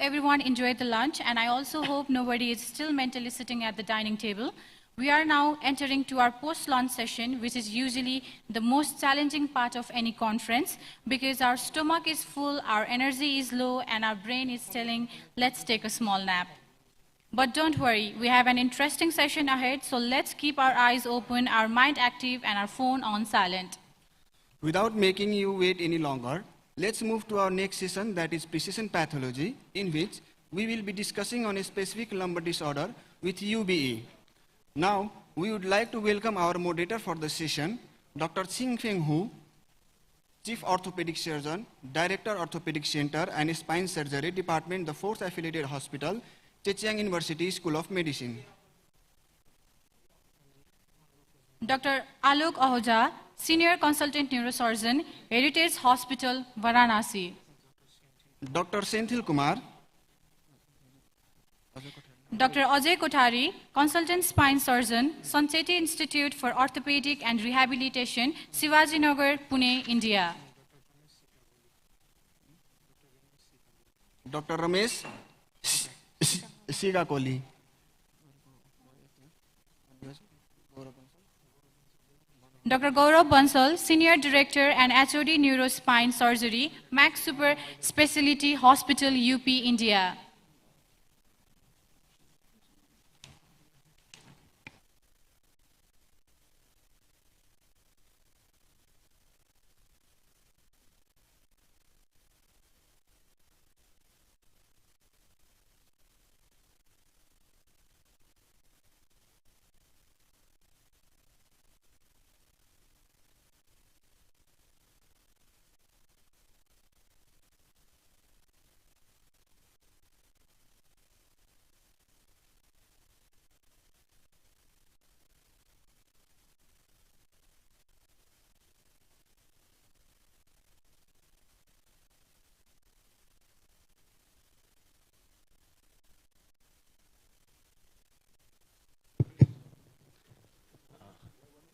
everyone enjoyed the lunch, and I also hope nobody is still mentally sitting at the dining table. We are now entering to our post-lunch session, which is usually the most challenging part of any conference because our stomach is full, our energy is low, and our brain is telling, let's take a small nap. But don't worry, we have an interesting session ahead, so let's keep our eyes open, our mind active, and our phone on silent. Without making you wait any longer, let's move to our next session, that is precision pathology, in which we will be discussing on a specific lumbar disorder with UBE. Now, we would like to welcome our moderator for the session, Dr. Ching Feng Hu, Chief Orthopedic Surgeon, Director Orthopedic Center and Spine Surgery Department, the 4th Affiliated Hospital, Zhejiang University School of Medicine. Dr. Alok Ahuja, Senior Consultant Neurosurgeon, Heritage Hospital, Varanasi. Dr. Senthil Kumar, Dr. Ajay Kothari, Consultant Spine Surgeon, Sancheti Institute for Orthopedic and Rehabilitation, Shivajinagar, Pune, India. Dr. Ramesh Sigakoli, Dr. Gaurav Bansal, Senior Director and HOD Neurospine Surgery, Max Super Specialty Hospital, UP, India.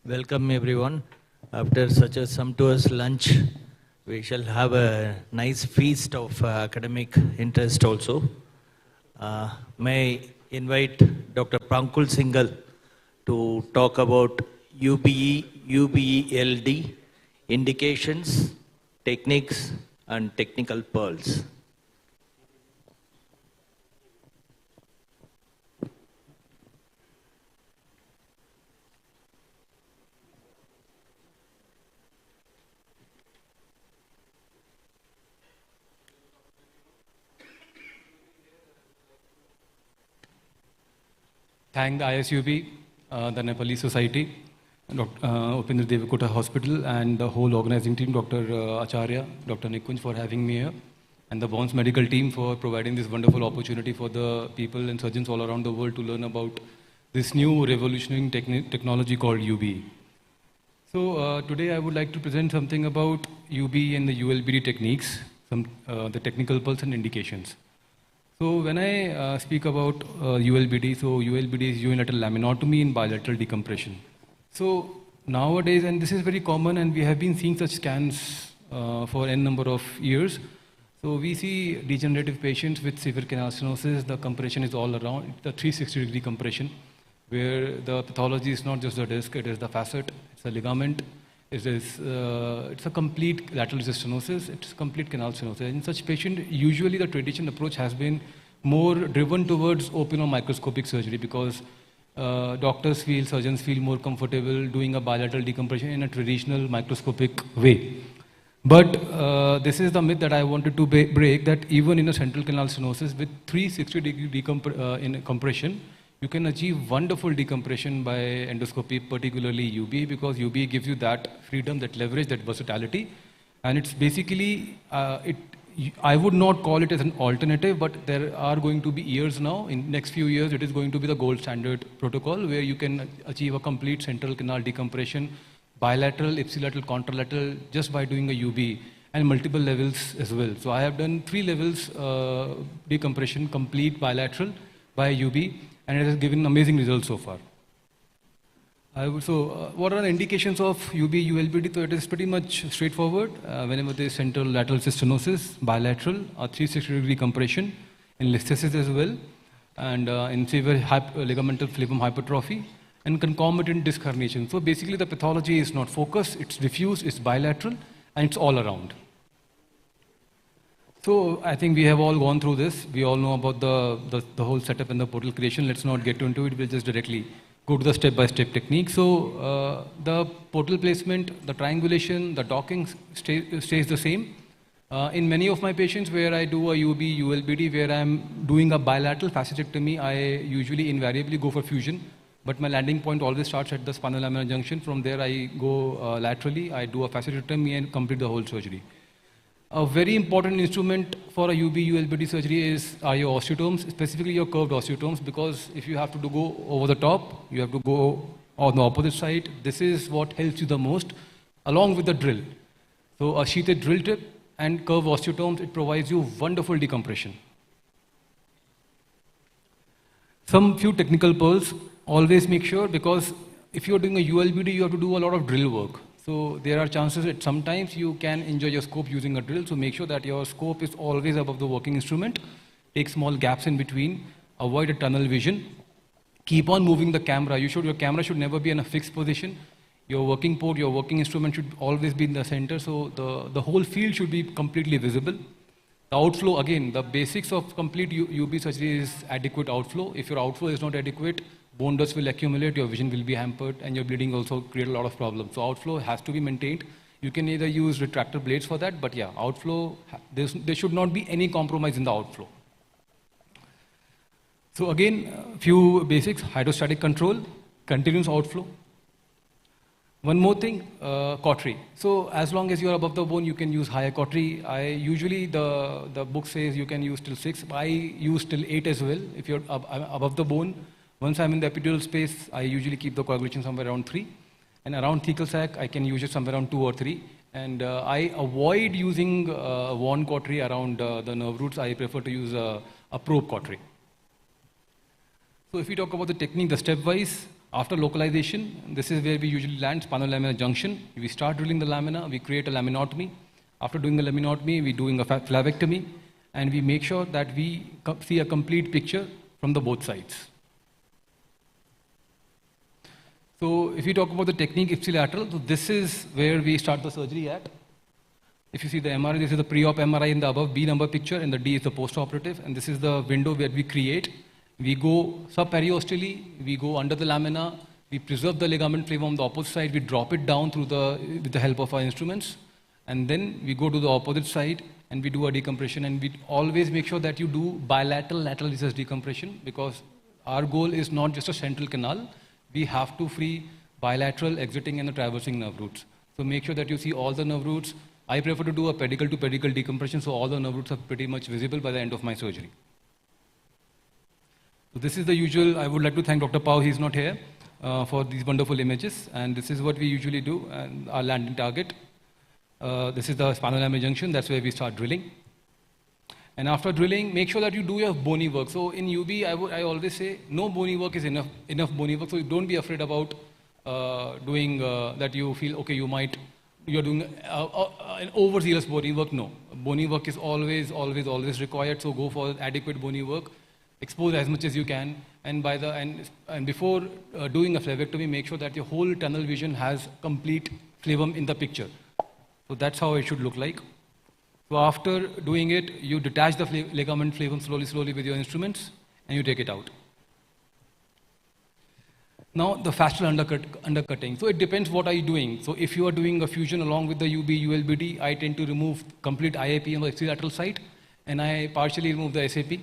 Welcome everyone. After such a sumptuous lunch, we shall have a nice feast of academic interest also. May I invite Dr. Prankul Singhal to talk about UBE, UBELD, indications, techniques, and technical pearls. Thank the ISUBE, the Nepali Society, Upendra Devakota Hospital, and the whole organizing team, Dr. Acharya, Dr. Nikunj, for having me here, and the Bones medical team for providing this wonderful opportunity for the people and surgeons all around the world to learn about this new revolutionary technology called UBE. So today I would like to present something about UBE and the ULBD techniques, the technical pulse and indications. So when I speak about ULBD, so ULBD is unilateral laminotomy in bilateral decompression. So nowadays, and this is very common, and we have been seeing such scans for n number of years. So we see degenerative patients with severe canal stenosis. The compression is all around, the 360-degree compression, where the pathology is not just the disc, it is the facet, it's a ligament, it's a complete lateral stenosis, it's complete canal stenosis. In such patient, usually the traditional approach has been more driven towards open or microscopic surgery because doctors feel, surgeons feel more comfortable doing a bilateral decompression in a traditional microscopic way. But this is the myth that I wanted to break, that even in a central canal stenosis with 360-degree compression, you can achieve wonderful decompression by endoscopy, particularly UBE, because UBE gives you that freedom, that leverage, that versatility. And it's basically, I would not call it as an alternative, but there are going to be years now, in next few years, it is going to be the gold standard protocol where you can achieve a complete central canal decompression, bilateral, ipsilateral, contralateral, just by doing a UBE, and multiple levels as well. So I have done 3 levels decompression, complete bilateral by UBE, and it has given amazing results so far. What are the indications of UBE, ULBD? So it is pretty much straightforward. Whenever there is central lateral stenosis, bilateral, or 360-degree compression in listhesis as well, and in severe ligamental phlebium hypertrophy, and concomitant disc herniation. So basically the pathology is not focused, it's diffuse, it's bilateral, and it's all around. So I think we have all gone through this. We all know about the whole setup and the portal creation. Let's not get into it. We'll just directly go to the step-by-step technique. So the portal placement, the triangulation, the docking stays the same. In many of my patients where I do a UB, ULBD, where I'm doing a bilateral fasciectomy, I usually invariably go for fusion. But my landing point always starts at the spinal laminar junction. From there I go laterally, I do a fasciectomy and complete the whole surgery. A very important instrument for a UB, ULBD surgery are your osteotomes, specifically your curved osteotomes, because if you have to go over the top, you have to go on the opposite side. This is what helps you the most, along with the drill. So a sheathed drill tip and curved osteotomes, it provides you wonderful decompression. Some few technical pearls, always make sure, because if you're doing a ULBD, you have to do a lot of drill work. So there are chances that sometimes you can enjoy your scope using a drill. So make sure that your scope is always above the working instrument. Take small gaps in between. Avoid a tunnel vision. Keep on moving the camera. Your camera should never be in a fixed position. Your working port, your working instrument should always be in the center. So the whole field should be completely visible. The outflow, again, the basics of complete UB surgery is adequate outflow. If your outflow is not adequate, bone dust will accumulate, your vision will be hampered, and your bleeding also create a lot of problems. So outflow has to be maintained. You can either use retractor blades for that, but yeah, outflow, there should not be any compromise in the outflow. So again, a few basics: hydrostatic control, continuous outflow. One more thing, cautery. So as long as you are above the bone, you can use higher cautery. Usually the book says you can use till 6. I use till 8 as well. If you're above the bone, once I'm in the epidural space, I usually keep the coagulation somewhere around 3. And around thecal sac, I can use it somewhere around 2 or 3. And I avoid using worn cautery around the nerve roots. I prefer to use a probe cautery. So if we talk about the technique, the stepwise, after localization, this is where we usually land, spinal laminar junction. We start drilling the lamina, we create a laminotomy. After doing the laminotomy, we're doing a flavectomy, and we make sure that we see a complete picture from the both sides. So if we talk about the technique ipsilateral, so this is where we start the surgery at. If you see the MRI, this is the pre-op MRI in the above B number picture, and the D is the post-operative, and this is the window where we create. We go subperiosteally, we go under the lamina, we preserve the ligament flavum on the opposite side, we drop it down with the help of our instruments, and then we go to the opposite side and we do a decompression, and we always make sure that you do bilateral lateral recess decompression, because our goal is not just a central canal, we have to free bilateral, exiting and the traversing nerve roots. So make sure that you see all the nerve roots. I prefer to do a pedicle to pedicle decompression, so all the nerve roots are pretty much visible by the end of my surgery. So this is the usual. I would like to thank Dr. Pao, he's not here, for these wonderful images. And this is what we usually do, and our landing target. This is the spinal laminar junction, that's where we start drilling. And after drilling, make sure that you do your bony work. So in UB, I always say, no bony work is enough bony work. So don't be afraid about doing that you feel, okay, you're doing an overzealous bony work. No, bony work is always required. So go for adequate bony work. Expose as much as you can, and before doing a flavectomy, make sure that your whole tunnel vision has complete flavum in the picture. So that's how it should look like. So after doing it, you detach the ligament flavum slowly with your instruments, and you take it out. Now the fascial undercutting. So it depends what are you doing. So if you are doing a fusion along with the UB, ULBD, I tend to remove complete IAP on the ipsilateral side, and I partially remove the SAP.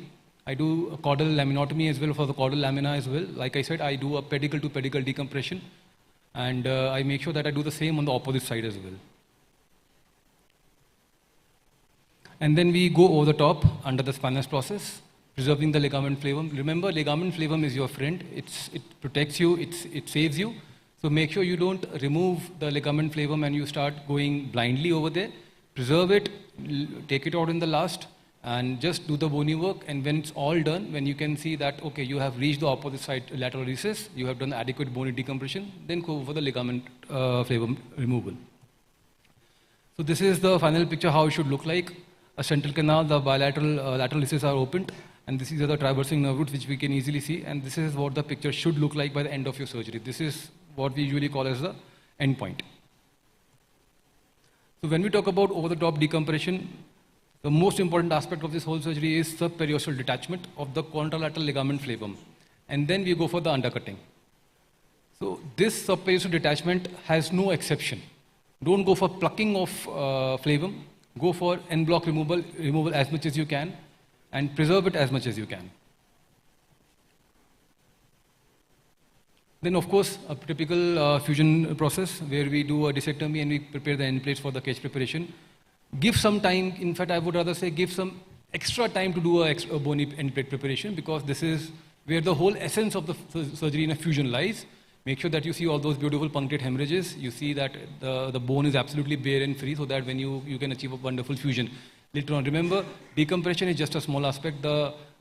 I do a caudal laminotomy as well for the caudal lamina as well. Like I said, I do a pedicle to pedicle decompression, and I make sure that I do the same on the opposite side as well. And then we go over the top under the spinous process, preserving the ligament flavum. Remember, ligament flavum is your friend. It protects you, it saves you. So make sure you don't remove the ligament flavum and you start going blindly over there. Preserve it, take it out in the last, and just do the bony work. And when it's all done, when you can see that, okay, you have reached the opposite side lateral recess, you have done adequate bony decompression, then go for the ligament flavum removal. So this is the final picture, how it should look like. A central canal, the bilateral lateral recesses are opened, And these are the traversing nerve roots which we can easily see, and this is what the picture should look like by the end of your surgery. This is what we usually call as the end point. So when we talk about over-the-top decompression, the most important aspect of this whole surgery is subperiosteal detachment of the contralateral ligament flavum. And then we go for the undercutting. So this subperiosteal detachment has no exception. Don't go for plucking of flavum. Go for en bloc removal as much as you can, and preserve it as much as you can. Then, of course, a typical fusion process where we do a discectomy and we prepare the end plates for the cage preparation. Give some time, in fact, I would rather say give some extra time to do a bony end plate preparation, because this is where the whole essence of the surgery in a fusion lies. Make sure that you see all those beautiful punctate hemorrhages. You see that the bone is absolutely bare and free, so that when you can achieve a wonderful fusion. Later on, remember, decompression is just a small aspect.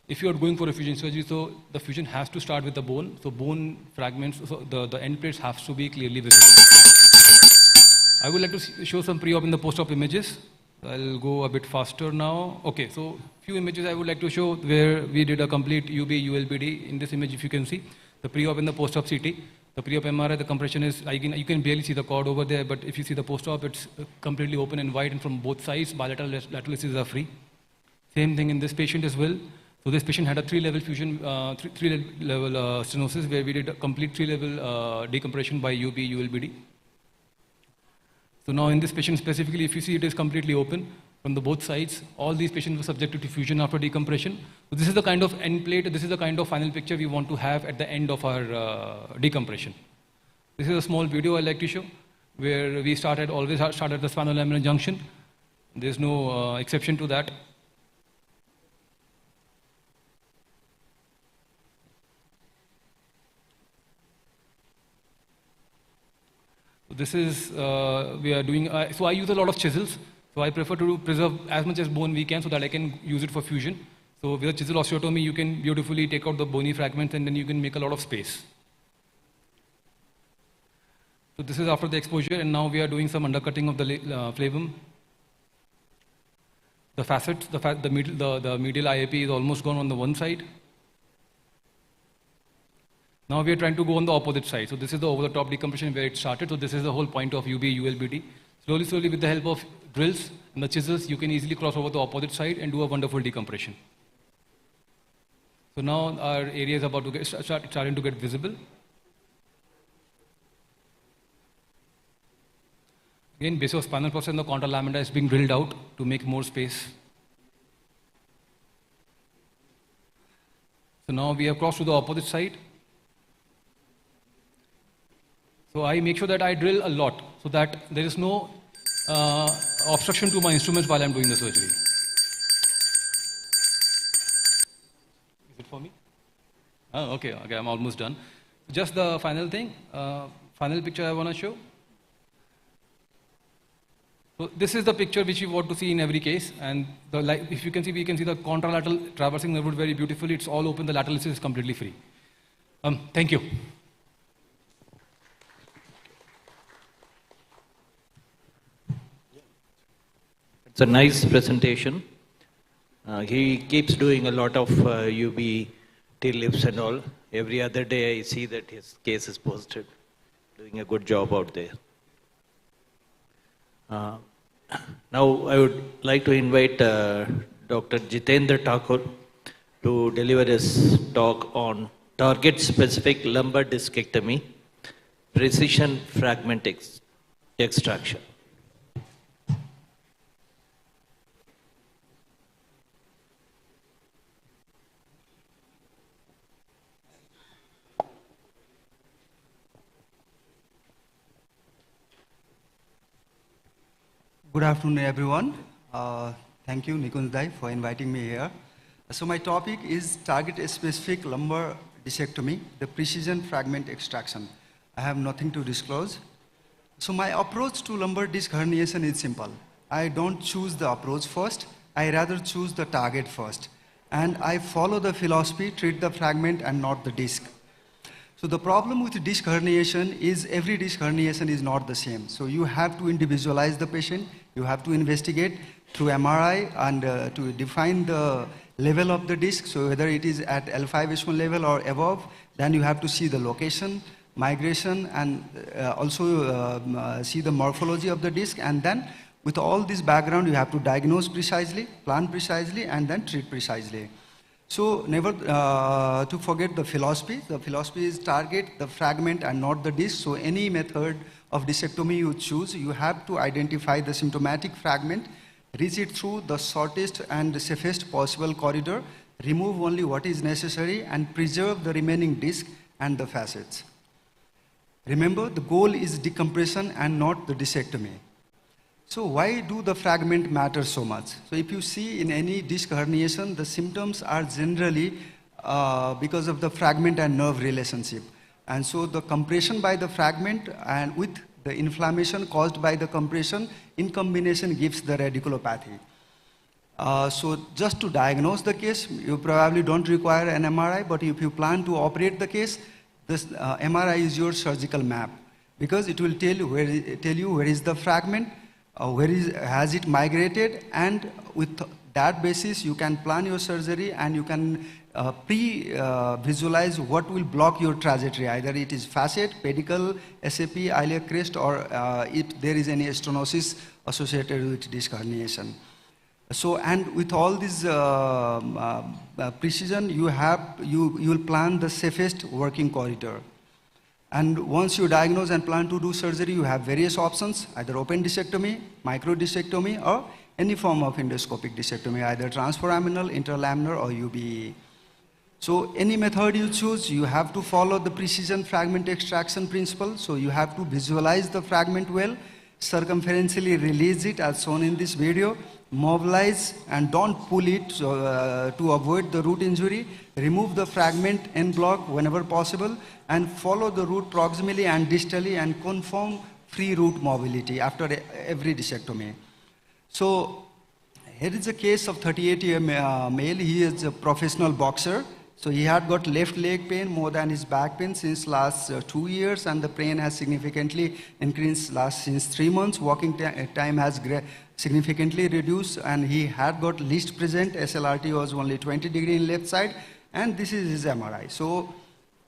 If you are going for a fusion surgery, so the fusion has to start with the bone. So bone fragments, so the end plates have to be clearly visible. I would like to show some pre-op and the post-op images. I'll go a bit faster now. Okay, so few images I would like to show where we did a complete UB ULBD. In this image, if you can see, the pre-op and the post-op CT. The pre-op MRI, the compression is, you can barely see the cord over there, but if you see the post-op, it's completely open and wide, and from both sides, bilateral lateralis are free. Same thing in this patient as well. So this patient had a 3-level fusion, 3-level stenosis, where we did a complete 3-level decompression by UB ULBD. So now in this patient specifically, if you see, it is completely open from the both sides. All these patients were subjected to fusion after decompression. So this is the kind of end plate, this is the kind of final picture we want to have at the end of our decompression. This is a small video I like to show, where we always start at the spinolaminar junction. There's no exception to that. This is, we are doing, so I use a lot of chisels. So I prefer to preserve as much as bone we can, so that I can use it for fusion. So with a chisel osteotomy, you can beautifully take out the bony fragments, and then you can make a lot of space. So this is after the exposure, and now we are doing some undercutting of the flavum. The facets, the medial IAP is almost gone on the one side. Now we are trying to go on the opposite side. So this is the over-the-top decompression where it started. So this is the whole point of UB ULBD. Slowly, slowly, with the help of drills and the chisels, you can easily cross over the opposite side and do a wonderful decompression. So now our area is about to starting to get visible. Again, base of spinal process and the contralamina is being drilled out to make more space. So now we have crossed to the opposite side. So I make sure that I drill a lot, so that there is no obstruction to my instruments while I'm doing the surgery. Is it for me? Oh, okay, I'm almost done. Just the final thing, final picture I want to show. So this is the picture which you want to see in every case, and if you can see, we can see the contralateral traversing nerve root very beautifully. It's all open, the lateralis is completely free. Thank you. It's a nice presentation. He keeps doing a lot of UB T-lifts and all. Every other day I see that his case is posted. Doing a good job out there. Now I would like to invite Dr. Jitendra Thakur to deliver his talk on target-specific lumbar discectomy, precision fragment extraction. Good afternoon, everyone. Thank you, Nikunj Dai, for inviting me here. So my topic is target-specific lumbar discectomy, the precision fragment extraction. I have nothing to disclose. So my approach to lumbar disc herniation is simple. I don't choose the approach first. I rather choose the target first. And I follow the philosophy, treat the fragment and not the disc. So the problem with disc herniation is every disc herniation is not the same. So you have to individualize the patient, you have to investigate through MRI and to define the level of the disc. So whether it is at L5S1 level or above, then you have to see the location, migration, and also see the morphology of the disc. And then with all this background, you have to diagnose precisely, plan precisely, and then treat precisely. So never to forget the philosophy. The philosophy is target the fragment and not the disc. So any method of discectomy you choose, you have to identify the symptomatic fragment, reach it through the shortest and safest possible corridor, remove only what is necessary, and preserve the remaining disc and the facets. Remember, the goal is decompression and not the discectomy. So why do the fragment matter so much? So if you see in any disc herniation, the symptoms are generally because of the fragment and nerve relationship. And so the compression by the fragment and with the inflammation caused by the compression in combination gives the radiculopathy. So just to diagnose the case, you probably don't require an MRI, but if you plan to operate the case, this MRI is your surgical map, because it will tell you where is the fragment, has it migrated, and with that basis you can plan your surgery and you can visualize what will block your trajectory. Either it is facet, pedicle, SAP, iliac crest, or if there is any stenosis associated with disc herniation. So, and with all this precision, you will plan the safest working corridor. And once you diagnose and plan to do surgery, you have various options, either open discectomy, microdiscectomy, or any form of endoscopic discectomy, either transforaminal, interlaminar, or UBE. So any method you choose, you have to follow the precision fragment extraction principle. So you have to visualize the fragment well, circumferentially release it as shown in this video, mobilize and don't pull it to avoid the root injury, remove the fragment en bloc whenever possible, and follow the root proximally and distally and confirm free root mobility after every discectomy. So here is a case of 38-year male. He is a professional boxer. So he had got left leg pain more than his back pain since last 2 years, and the pain has significantly increased since 3 months. Walking time has significantly reduced, and he had got least present. SLRT was only 20 degrees in left side, and this is his MRI. So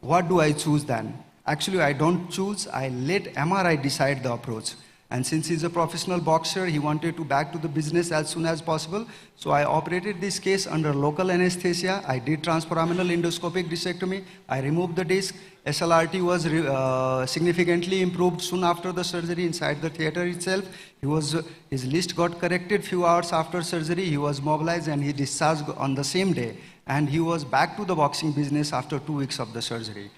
what do I choose then? Actually, I don't choose. I let MRI decide the approach. And since he's a professional boxer, he wanted to back to the business as soon as possible. So I operated this case under local anesthesia. I did transforaminal endoscopic discectomy. I removed the disc. SLRT was significantly improved soon after the surgery inside the theater itself. His list got corrected few hours after surgery. He was mobilized and he discharged on the same day. And he was back to the boxing business after 2 weeks of the surgery.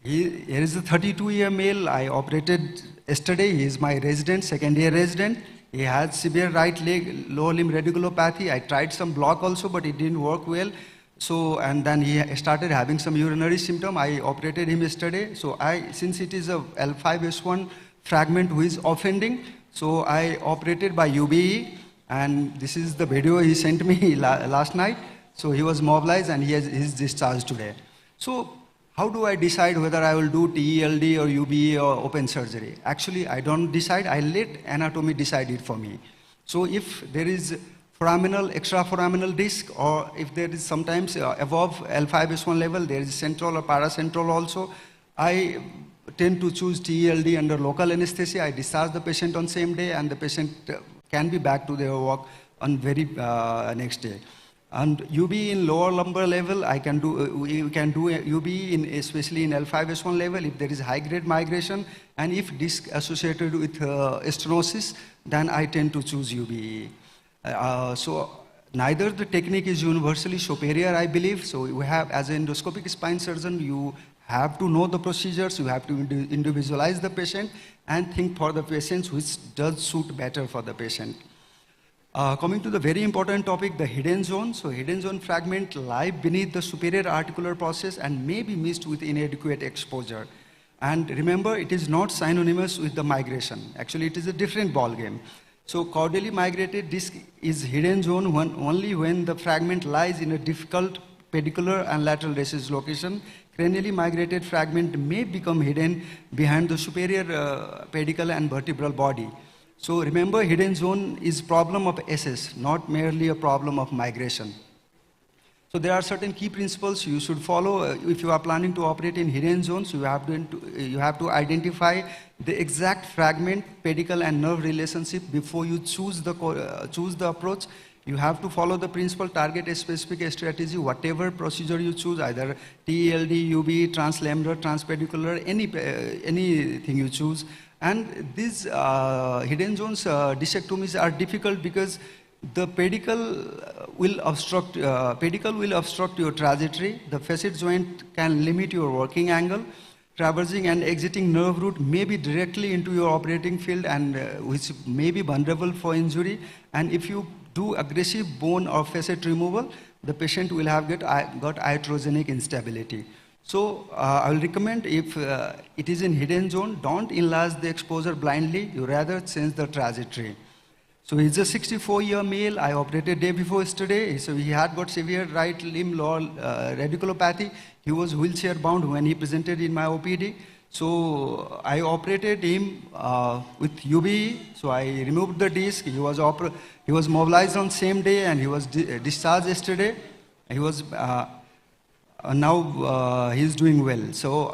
Here is a 32-year male. I operated yesterday. He is my resident, second-year resident. He had severe right leg, lower limb radiculopathy. I tried some block also, but it didn't work well. So, and then he started having some urinary symptom. I operated him yesterday. So since it is a L5S1 fragment who is offending, so I operated by UBE, and this is the video he sent me last night. So he was mobilized and he's discharged today. So how do I decide whether I will do TELD or UBE or open surgery? Actually, I don't decide. I let anatomy decide it for me. So if there is foraminal, extraforaminal disc, or if there is sometimes above L5S1 level, there is central or paracentral also, I tend to choose TELD under local anesthesia. I discharge the patient on same day, and the patient can be back to their work on very next day. And UBE in lower lumbar level, we can do UBE especially in L5S1 level if there is high-grade migration, and if disc associated with stenosis, then I tend to choose UBE. So neither the technique is universally superior, I believe. So we have, as an endoscopic spine surgeon, you have to know the procedures, you have to individualize the patient and think for the patients which does suit better for the patient. Coming to the very important topic, the hidden zone. So hidden zone fragment lie beneath the superior articular process and may be missed with inadequate exposure. And remember, it is not synonymous with the migration. Actually, it is a different ball game. So caudally migrated disc is hidden zone only when the fragment lies in a difficult pedicular and lateral recess location. Cranially migrated fragment may become hidden behind the superior pedicle and vertebral body. So remember, hidden zone is problem of SS, not merely a problem of migration. So there are certain key principles you should follow. If you are planning to operate in hidden zones, you have to identify the exact fragment, pedicle and nerve relationship before you choose the approach. You have to follow the principle, target a specific strategy, whatever procedure you choose, either TELD, UBE, translaminar, transpedicular, anything you choose. And these hidden zones discectomies are difficult because the pedicle will obstruct your trajectory. The facet joint can limit your working angle. Traversing and exiting nerve root may be directly into your operating field, and which may be vulnerable for injury. And if you do aggressive bone or facet removal, the patient will have got iatrogenic instability. So I will recommend, if it is in hidden zone, don't enlarge the exposure blindly. You rather change the trajectory. So he's a 64-year male. I operated day before yesterday. So he had got severe right limb lower radiculopathy. He was wheelchair bound when he presented in my OPD. So I operated him with UBE. So I removed the disc. He was mobilized on same day, and he was discharged yesterday. He was now he's doing well. So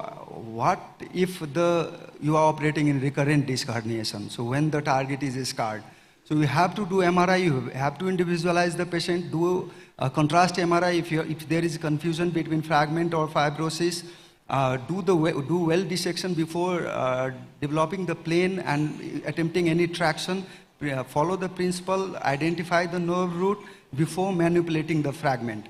what if you are operating in recurrent disc herniation? So when the target is scarred, so you have to do MRI. You have to individualize the patient. Do a contrast MRI if there is confusion between fragment or fibrosis. Do well dissection before developing the plane and attempting any traction. Follow the principle. Identify the nerve root before manipulating the fragment.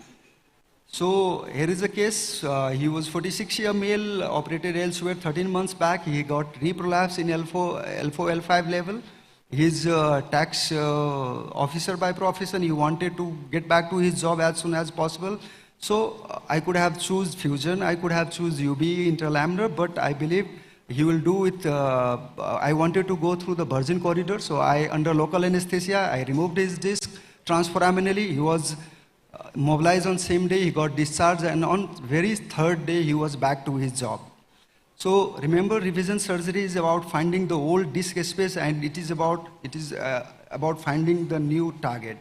So here is a case. He was 46-year male, operated elsewhere 13 months back. He got reprolapse in L4, L5 level. He's a tax officer by profession. He wanted to get back to his job as soon as possible. So I could have choose fusion, I could have choose UBE interlaminar, but I believe he will do it. I wanted to go through the virgin corridor, so under local anesthesia, I removed his disc transforaminally. He was mobilized on same day, he got discharged, and on very third day, he was back to his job. So remember, revision surgery is about finding the old disc space, and it is about finding the new target.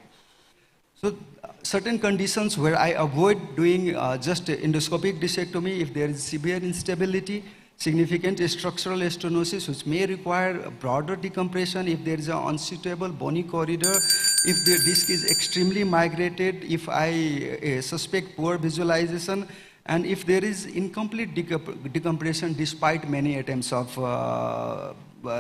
So certain conditions where I avoid doing just endoscopic discectomy, if there is severe instability, significant structural stenosis which may require a broader decompression, if there is an unsuitable bony corridor, if the disc is extremely migrated, if I suspect poor visualization, and if there is incomplete decompression despite many attempts of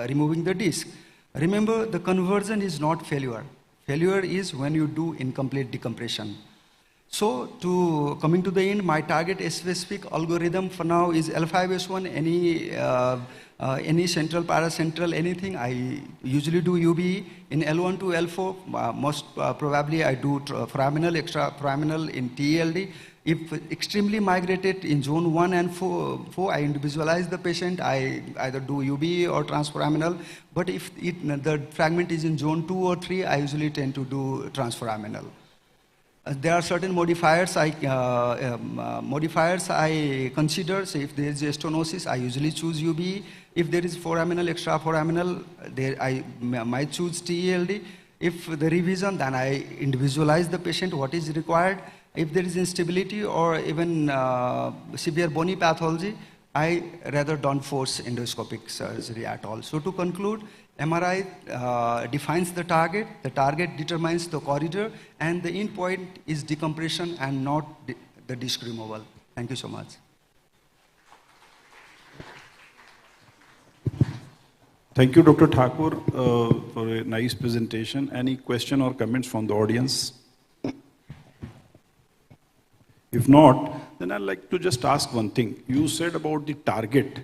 removing the disc. Remember, the conversion is not failure. Failure is when you do incomplete decompression. So coming to the end, my target specific algorithm for now is L5S1, any central, paracentral, anything. I usually do UBE. In L1 to L4, most probably I do foraminal, extraforaminal in TELD. If extremely migrated in zone 1 and 4, I individualize the patient. I either do UBE or transforaminal. But if the fragment is in zone 2 or 3, I usually tend to do transforaminal. There are certain modifiers I consider. So if there is stenosis, I usually choose UBE. If there is foraminal, extraforaminal, I might choose TELD. If the revision, then I individualize the patient, what is required. If there is instability or even severe bony pathology, I rather don't force endoscopic surgery at all. So to conclude, MRI defines the target determines the corridor, and the end point is decompression and not the disc removal. Thank you so much. Thank you, Dr. Thakur, for a nice presentation. Any question or comments from the audience? If not, then I'd like to just ask one thing. You said about the target.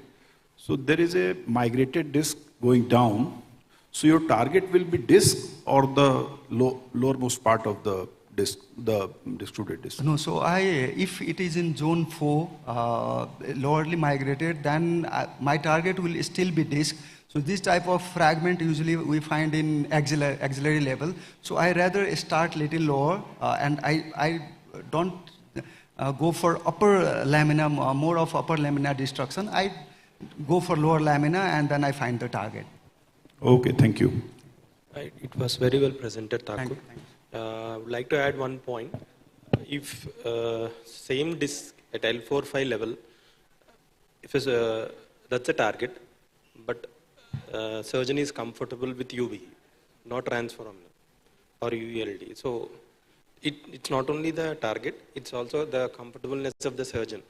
So there is a migrated disc going down. So your target will be disc or the lowermost part of the disc, the extruded disc? No, so if it is in zone 4, lowerly migrated, then my target will still be disc. So this type of fragment usually we find in axillary level. So I rather start little lower, and I don't go for upper lamina, more of upper lamina destruction. I go for lower lamina, and then I find the target. Okay, thank you. It was very well presented, Thakur. Thank you. I would like to add one point. if same disc at L4-5 level, if it's, that's a target, but surgeon is comfortable with UB, not transforaminal or UELD. So it's not only the target, it's also the comfortableness of the surgeon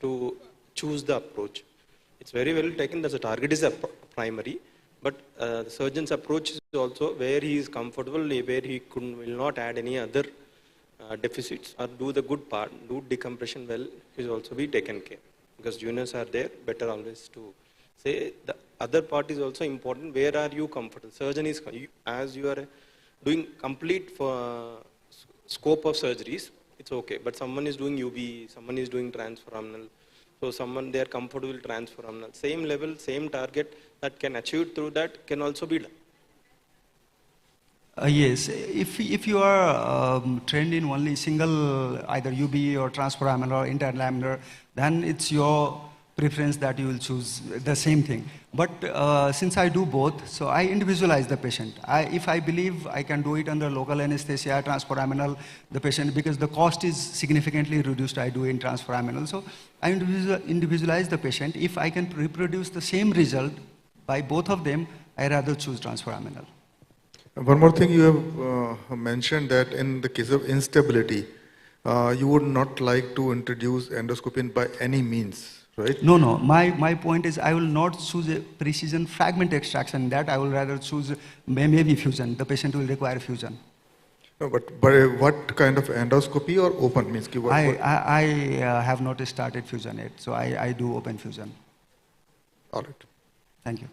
to choose the approach. It's very well taken that the target is a primary, but the surgeon's approach is also where he is comfortable, where he will not add any other deficits or do the good part, do decompression well, is also be taken care. Because juniors are there, better always to say the other part is also important. Where are you comfortable? Surgeon is, as you are doing complete for scope of surgeries, it's okay. But someone is doing UB, someone is doing transforaminal. So someone they are comfortable with transforaminal. Same level, same target that can achieve through that can also be done. Yes, if you are trained in only single either UB or transforaminal or interlaminar, then it's your preference that you will choose the same thing. But since I do both, so I individualize the patient. If I believe I can do it under local anesthesia, transforaminal, the patient, because the cost is significantly reduced, I do in transforaminal. So I individualize the patient. If I can reproduce the same result by both of them, I rather choose transforaminal. One more thing you have mentioned that in the case of instability, you would not like to introduce endoscopy by any means, right? No, no. My point is I will not choose a precision fragment extraction. That I will rather choose maybe fusion. The patient will require fusion. No, but what kind of endoscopy or open means? I have not started fusion yet, so I do open fusion. All right. Thank you.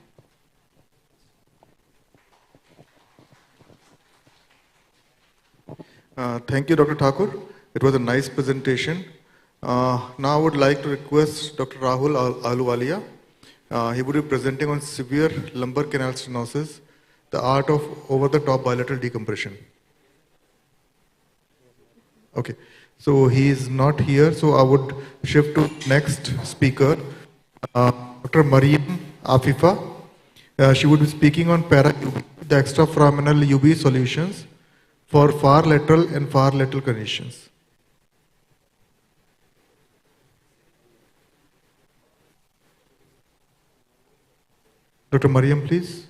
Thank you, Dr. Thakur. It was a nice presentation. Now I would like to request Dr. Rahul Ahluwalia. He would be presenting on severe lumbar canal stenosis, the art of over-the-top bilateral decompression. Okay, so he is not here, so I would shift to next speaker, Dr. Mariam Afifa. She would be speaking on para-UB, the extraforaminal UB solutions for far lateral and far lateral conditions. Dr. Mariam, please.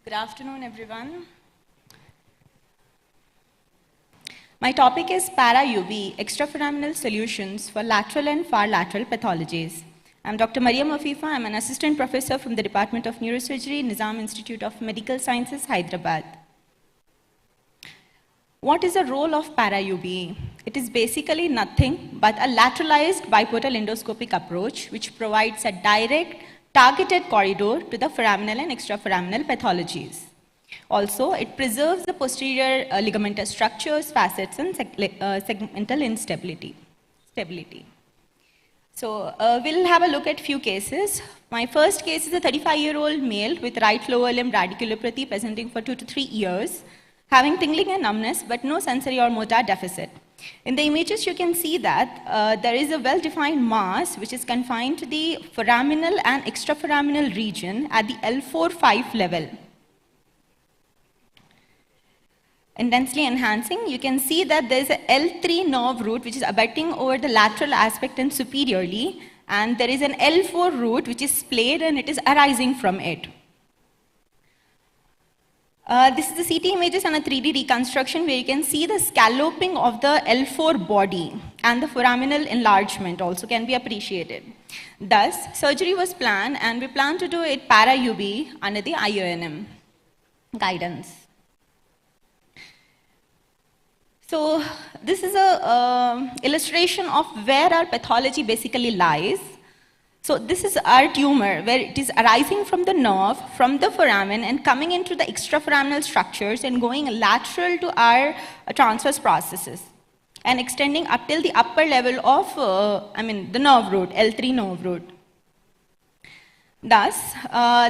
Good afternoon, everyone. My topic is para-UB, extraforaminal solutions for lateral and far lateral pathologies. I'm Dr. Mariam Afifa. I'm an assistant professor from the Department of Neurosurgery, Nizam Institute of Medical Sciences, Hyderabad. What is the role of para-UB? It is basically nothing but a lateralized biportal endoscopic approach which provides a direct targeted corridor to the foraminal and extraforaminal pathologies. Also, it preserves the posterior ligamentous structures, facets, and segmental instability. So, we'll have a look at few cases. My first case is a 35-year-old male with right lower limb radiculopathy presenting for 2 to 3 years, having tingling and numbness, but no sensory or motor deficit. In the images, you can see that there is a well-defined mass which is confined to the foraminal and extraforaminal region at the L4-5 level. Intensely enhancing, you can see that there is a L3 nerve root which is abutting over the lateral aspect and superiorly, and there is an L4 root which is splayed and it is arising from it. This is the CT images and a 3D reconstruction where you can see the scalloping of the L4 body and the foraminal enlargement also can be appreciated. Thus, surgery was planned and we plan to do it para-UB under the IONM guidance. So, this is a illustration of where our pathology basically lies. So this is our tumor, where it is arising from the nerve, from the foramen, and coming into the extraforaminal structures and going lateral to our transverse processes and extending up till the upper level of, the nerve root, L3 nerve root. Thus,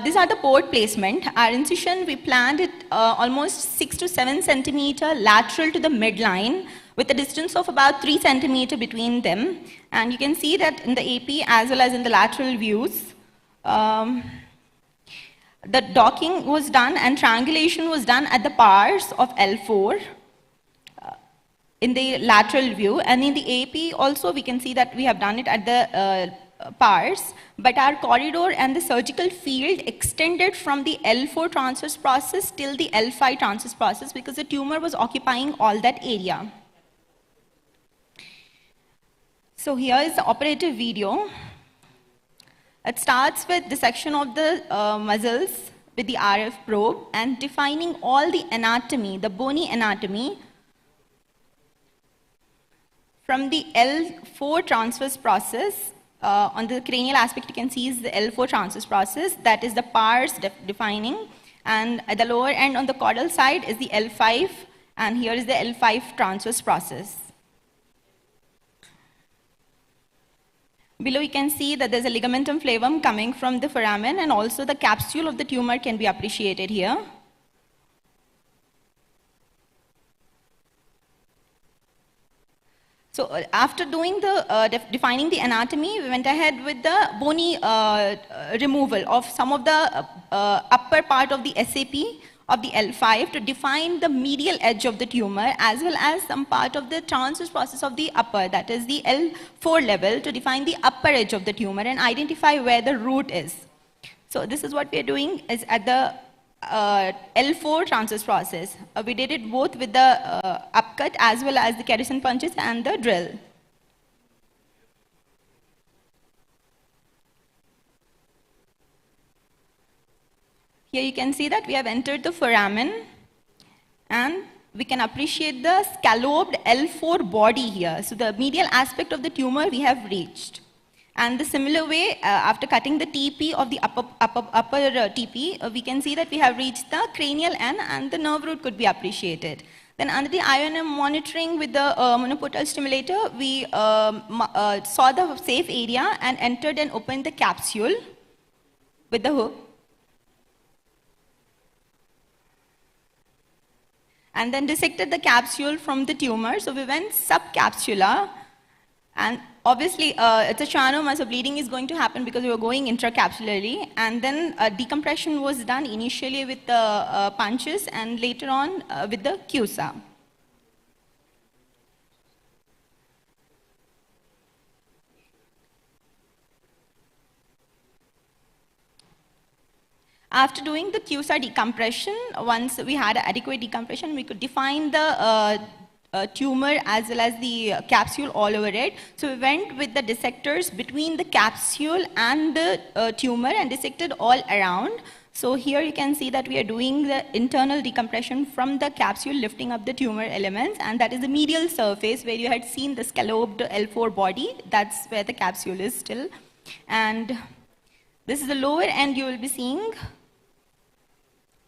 these are the port placement. Our incision, we planned it almost 6 to 7 centimeter lateral to the midline, with a distance of about 3 centimeter between them. And you can see that in the AP as well as in the lateral views, the docking was done and triangulation was done at the pars of L4 in the lateral view. And in the AP also we can see that we have done it at the pars, but our corridor and the surgical field extended from the L4 transverse process till the L5 transverse process because the tumor was occupying all that area. So here is the operative video. It starts with dissection of the muscles with the RF probe and defining all the anatomy, the bony anatomy, from the L4 transverse process. On the cranial aspect, you can see is the L4 transverse process, that is the pars defining, and at the lower end on the caudal side is the L5, and here is the L5 transverse process. Below you can see that there's a ligamentum flavum coming from the foramen, and also the capsule of the tumor can be appreciated here. So after doing the defining the anatomy, we went ahead with the bony removal of some of the upper part of the SAP of the L5 to define the medial edge of the tumor, as well as some part of the transverse process of the upper, that is the L4 level, to define the upper edge of the tumor and identify where the root is. So this is what we are doing is at the L4 transverse process. We did it both with the upcut as well as the kerrison punches and the drill. Here you can see that we have entered the foramen and we can appreciate the scalloped L4 body here. So the medial aspect of the tumor we have reached. And the similar way, after cutting the TP of the upper TP, we can see that we have reached the cranial end and the nerve root could be appreciated. Then under the IOM monitoring with the monoportal stimulator, we saw the safe area and entered and opened the capsule with the hook. And then dissected the capsule from the tumor. So we went subcapsular, and obviously it's a schwannoma, so bleeding is going to happen because we were going intracapsularly. And then decompression was done initially with the punches and later on with the CUSA. After doing the CUSA decompression, once we had adequate decompression, we could define the tumor as well as the capsule all over it. So we went with the dissectors between the capsule and the tumor and dissected all around. So here you can see that we are doing the internal decompression from the capsule, lifting up the tumor elements, and that is the medial surface where you had seen the scalloped L4 body. That's where the capsule is still. And this is the lower end you will be seeing.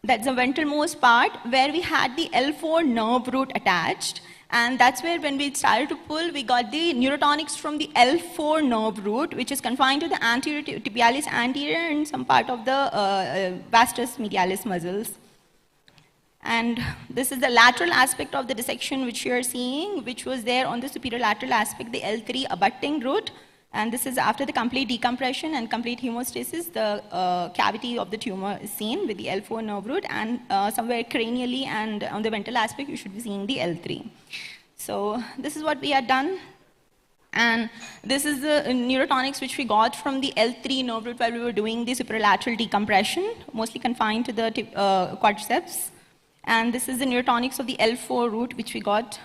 That's the ventralmost part where we had the L4 nerve root attached, and that's where when we started to pull, we got the neurotonics from the L4 nerve root, which is confined to the anterior tibialis anterior and some part of the vastus medialis muscles. And this is the lateral aspect of the dissection which you are seeing, which was there on the superior lateral aspect, the L3 abutting root. And this is after the complete decompression and complete hemostasis, the cavity of the tumor is seen with the L4 nerve root, and somewhere cranially and on the ventral aspect, you should be seeing the L3. So this is what we had done. And this is the neurotonics which we got from the L3 nerve root while we were doing the superlateral decompression, mostly confined to the quadriceps. And this is the neurotonics of the L4 root which we got.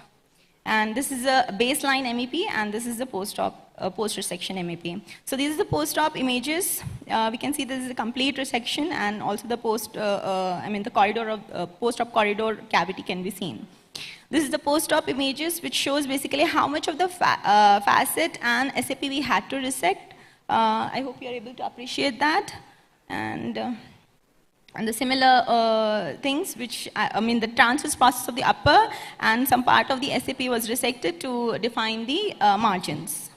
And this is a baseline MEP, and this is the post-op, post-resection MEP. So these are the post-op images. We can see this is a complete resection, and also the the corridor of post-op corridor cavity can be seen. This is the post-op images, which shows basically how much of the facet and SAP we had to resect I hope you're able to appreciate that. And the similar things, which, I mean, the transverse process of the upper and some part of the SAP was resected to define the margins.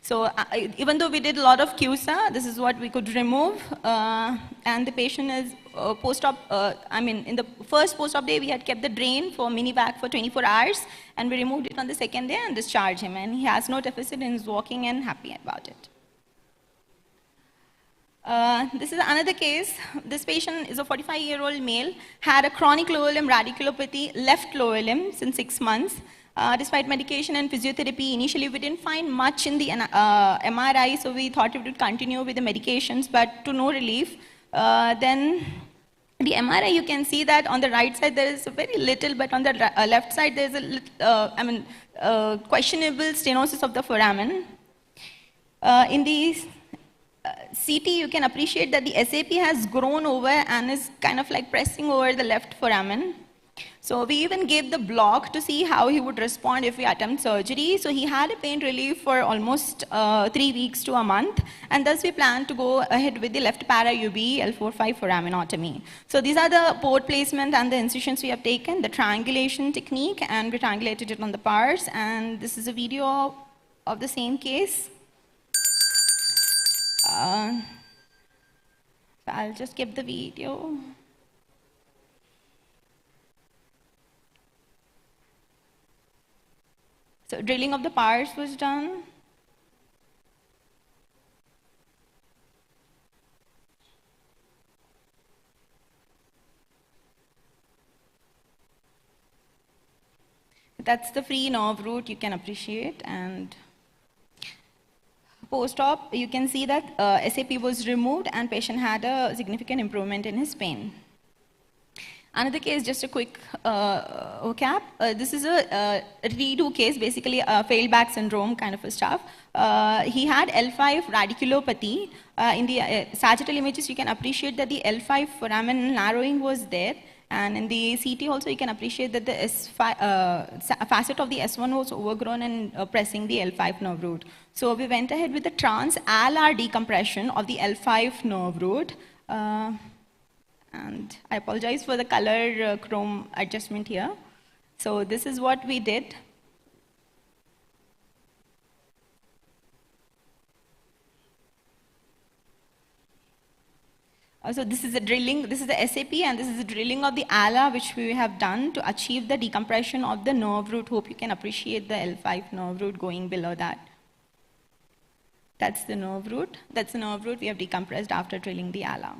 So even though we did a lot of CUSA, this is what we could remove. And the patient is post-op, I mean, in the first post-op day, we had kept the drain for mini-vac for 24 hours, and we removed it on the second day and discharged him. And he has no deficit in his walking and happy about it. This is another case. This patient is a 45-year-old male, had a chronic lower limb radiculopathy, left lower limb since 6 months. Despite medication and physiotherapy, initially we didn't find much in the MRI, so we thought we would continue with the medications, but to no relief. Then the MRI, you can see that on the right side there is very little, but on the left side there is a questionable stenosis of the foramen. In the CT, you can appreciate that the SAP has grown over and is kind of like pressing over the left foramen. So we even gave the block to see how he would respond if we attempt surgery. So he had a pain relief for almost 3 weeks to a month, and thus we plan to go ahead with the left para UBE L4-5 foraminotomy. So these are the port placement and the incisions we have taken, the triangulation technique, and we triangulated it on the pars. And this is a video of the same case. I'll just give the video. So drilling of the pars was done. That's the free nerve root you can appreciate. And post-op, you can see that SAP was removed and patient had a significant improvement in his pain. Another case, just a quick recap. This is a redo case, basically a failed back syndrome kind of a stuff. He had L5 radiculopathy. In the sagittal images, you can appreciate that the L5 foramen narrowing was there. And in the CT also, you can appreciate that the facet of the S1 was overgrown and pressing the L5 nerve root. So we went ahead with the trans-alar decompression of the L5 nerve root. And I apologize for the color chrome adjustment here. So this is what we did. So this is a drilling, this is the SAP, and this is the drilling of the ala, which we have done to achieve the decompression of the nerve root. Hope you can appreciate the L5 nerve root going below that. That's the nerve root. That's the nerve root we have decompressed after drilling the ala.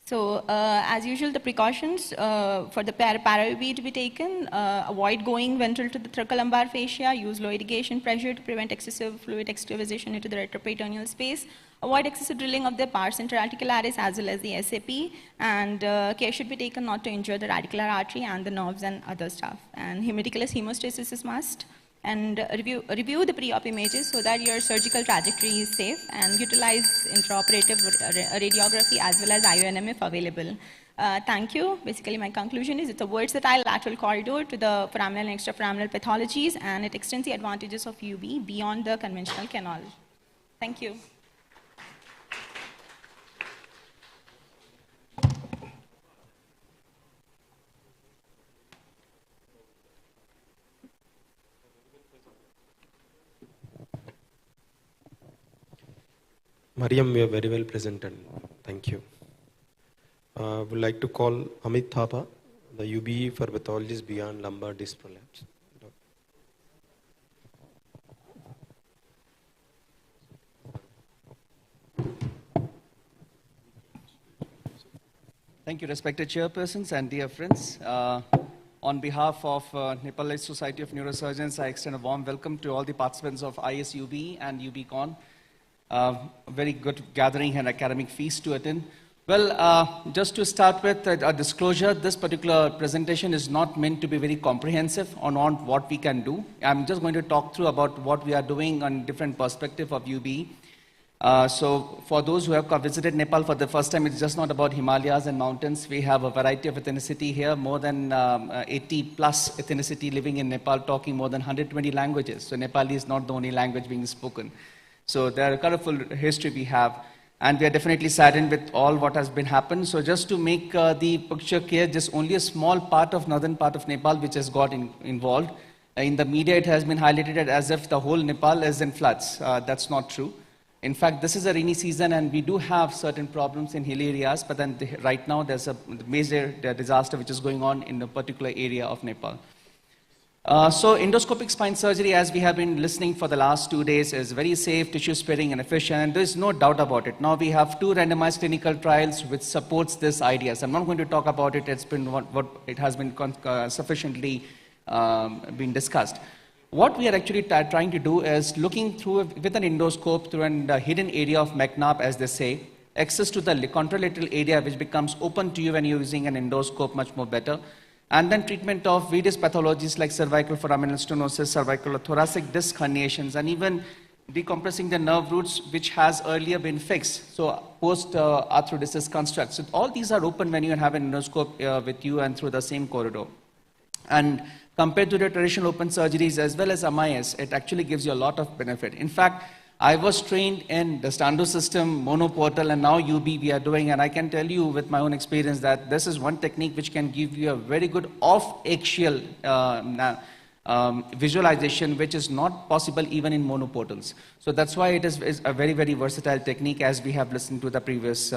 So as usual, the precautions for the para-UBE to be taken, avoid going ventral to the thoracolumbar fascia, use low irrigation pressure to prevent excessive fluid extravasation into the retroperitoneal space, avoid excessive drilling of the pars interarticularis as well as the SAP, and care should be taken not to injure the radicular artery and the nerves and other stuff. And hematoculous hemostasis is must. And review the pre-op images so that your surgical trajectory is safe, and utilize intraoperative radiography as well as IONM if available. Thank you. Basically, my conclusion is it's a versatile lateral corridor to the foraminal and extraforaminal pathologies, and it extends the advantages of UB beyond the conventional canal. Thank you. Mariam, you are very well presented. Thank you. Would like to call Amit Thapa, the UBE for pathologies beyond lumbar disc prolapse. Thank you, respected chairpersons and dear friends. On behalf of Nepalese Society of Neurosurgeons, I extend a warm welcome to all the participants of ISUBE and UBECON. A very good gathering and academic feast to attend. Well, just to start with a disclosure, this particular presentation is not meant to be very comprehensive on what we can do. I'm just going to talk through about what we are doing on different perspective of UBE. So for those who have visited Nepal for the first time, it's just not about Himalayas and mountains. We have a variety of ethnicity here, more than 80 plus ethnicity living in Nepal, talking more than 120 languages. So Nepali is not the only language being spoken. So there are a colorful history we have. And we are definitely saddened with all what has been happened. So just to make the picture clear, just only a small part of northern part of Nepal which has got involved. In the media, it has been highlighted as if the whole Nepal is in floods. That's not true. In fact, this is a rainy season and we do have certain problems in hill areas, but then right now there's a major disaster which is going on in a particular area of Nepal. So endoscopic spine surgery, as we have been listening for the last 2 days, is very safe, tissue sparing and efficient, and there's no doubt about it. Now we have 2 randomized clinical trials which supports this idea. So I'm not going to talk about it, it's been what it has been sufficiently been discussed. What we are actually trying to do is looking through with an endoscope through a hidden area of McNabb, as they say, access to the contralateral area which becomes open to you when you're using an endoscope much more better. And then treatment of various pathologies like cervical foraminal stenosis, cervical or thoracic disc herniations, and even decompressing the nerve roots which has earlier been fixed. So post-arthrodesis constructs. So all these are open when you have an endoscope with you and through the same corridor. And compared to the traditional open surgeries as well as MIS, it actually gives you a lot of benefit. In fact, I was trained in the Stando system, monoportal, and now UB we are doing, and I can tell you with my own experience that this is one technique which can give you a very good off-axial visualization, which is not possible even in monoportals. So that's why it is a very, very versatile technique, as we have listened to the previous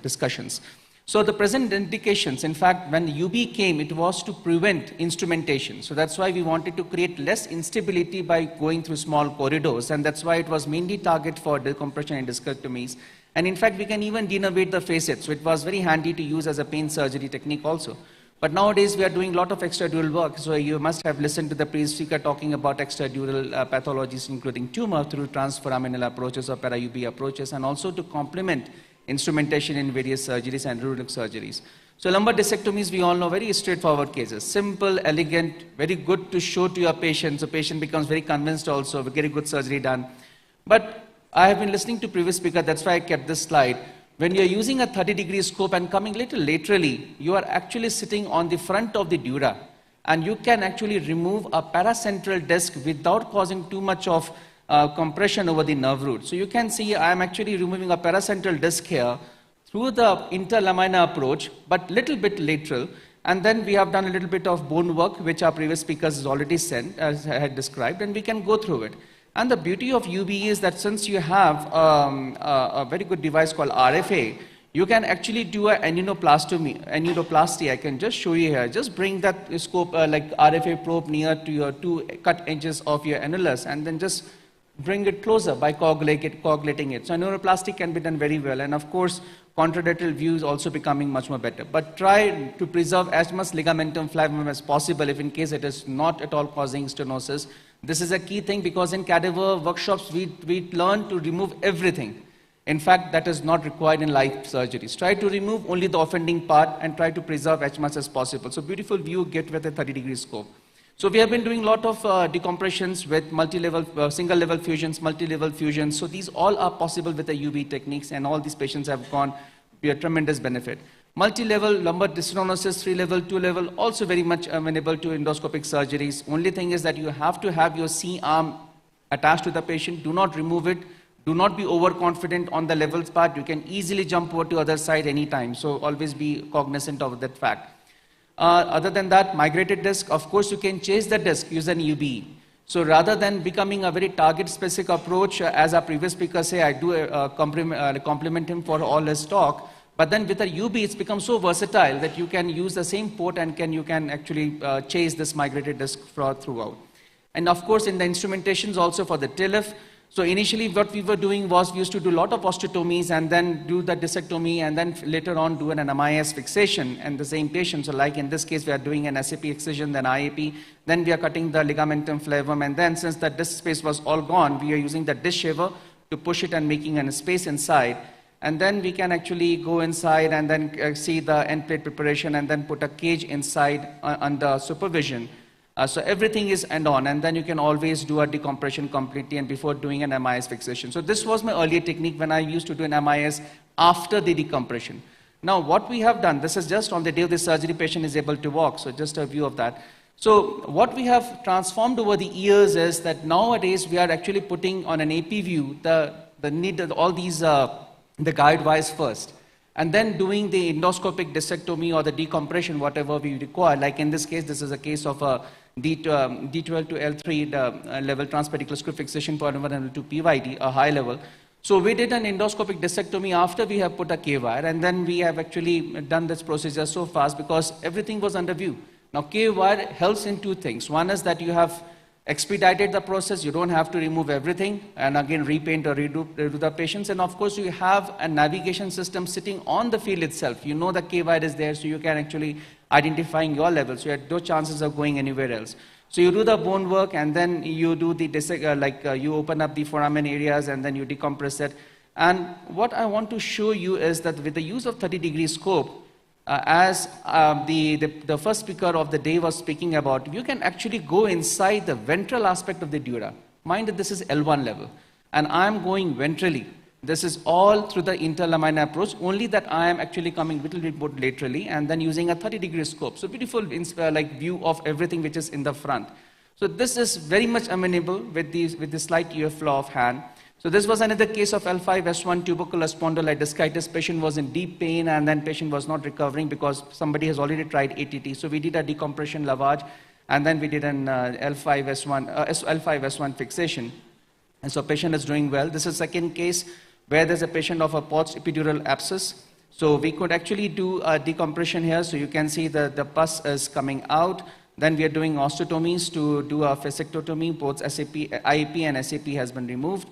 discussions. So the present indications, in fact, when UB came, it was to prevent instrumentation. So that's why we wanted to create less instability by going through small corridors, and that's why it was mainly target for decompression and discectomies. And in fact, we can even denervate the facet, so it was very handy to use as a pain surgery technique also. But nowadays, we are doing a lot of extradural work, so you must have listened to the previous speaker talking about extradural pathologies, including tumor through transforaminal approaches or para-UB approaches, and also to complement instrumentation in various surgeries and rural surgeries. So lumbar discectomies, we all know, very straightforward cases. Simple, elegant, very good to show to your patient. So patient becomes very convinced also, we get a good surgery done. But I have been listening to previous speaker, that's why I kept this slide. When you're using a 30-degree scope and coming little laterally, you are actually sitting on the front of the dura. And you can actually remove a paracentral disc without causing too much of compression over the nerve root. So you can see I am actually removing a paracentral disc here through the interlamina approach, but little bit lateral. And then we have done a little bit of bone work, which our previous speakers has already sent, as I had described, and we can go through it. And the beauty of UB is that since you have a very good device called RFA, you can actually do an annuloplasty. I can just show you here. Just bring that scope like RFA probe near to your 2 cut edges of your annulus, and then just bring it closer by coagulating it. So annuloplasty can be done very well. And of course, contralateral view is also becoming much more better. But try to preserve as much ligamentum flavum as possible if in case it is not at all causing stenosis. This is a key thing because in cadaver workshops, we learn to remove everything. In fact, that is not required in live surgeries. Try to remove only the offending part and try to preserve as much as possible. So beautiful view get with a 30-degree scope. So we have been doing a lot of decompressions with multi-level, single-level fusions, multi-level fusions. So these all are possible with the UB techniques, and all these patients have gone to a tremendous benefit. Multi-level lumbar dystenosis, 3-level, 2-level, also very much amenable to endoscopic surgeries. Only thing is that you have to have your C-arm attached to the patient. Do not remove it. Do not be overconfident on the levels part. You can easily jump over to other side anytime. So always be cognizant of that fact. Other than that, migrated disc, of course, you can chase the disc, use an UBE. So rather than becoming a very target-specific approach, as our previous speaker say, I do compliment him for all his talk. But then with a UBE, it's become so versatile that you can use the same port and you can actually chase this migrated disc throughout. And of course, in the instrumentations also for the TILIF, so initially what we were doing was we used to do a lot of osteotomies and then do the discectomy and then later on do an MIS fixation in the same patient. So like in this case, we are doing an SAP excision, then IAP, then we are cutting the ligamentum flavum, and then since the disc space was all gone, we are using the disc shaver to push it and making a space inside. And then we can actually go inside and then see the end plate preparation and then put a cage inside under supervision. So everything is end-on, and then you can always do a decompression completely and before doing an MIS fixation. So this was my earlier technique when I used to do an MIS after the decompression. Now what we have done, this is just on the day of the surgery, patient is able to walk, so just a view of that. So what we have transformed over the years is that nowadays we are actually putting on an AP view the need of all these the guide wires first, and then doing the endoscopic discectomy or the decompression, whatever we require. Like in this case, this is a case of a D12 to L3 level transpedicular screw fixation for L1 and L2 PYD, a high level. So we did an endoscopic discectomy after we have put a K-wire, and then we have actually done this procedure so fast because everything was under view. Now K-wire helps in two things. One is that you have expedited the process, you don't have to remove everything and again repaint or redo the patients, and of course you have a navigation system sitting on the field itself. You know the K-wire is there, so you can actually identifying your level, so you have no chances of going anywhere else. So you do the bone work and then you do the you open up the foramen areas and then you decompress it. And what I want to show you is that with the use of 30-degree scope, as the first speaker of the day was speaking about, you can actually go inside the ventral aspect of the dura. Mind that this is L1 level, and I am going ventrally. This is all through the interlamina approach, only that I am actually coming a little bit more laterally and then using a 30-degree scope. So beautiful view of everything which is in the front. So this is very much amenable with the slight EF flow of hand. So this was another case of L5-S1 tubercular spondylolischitis. Patient was in deep pain and then patient was not recovering because somebody has already tried ATT. So we did a decompression lavage and then we did an L5-S1 fixation. And so patient is doing well. This is second case where there's a patient of a post-epidural abscess. So we could actually do a decompression here. So you can see the pus is coming out. Then we are doing osteotomies to do a fascectomy. Both IAP and SAP has been removed.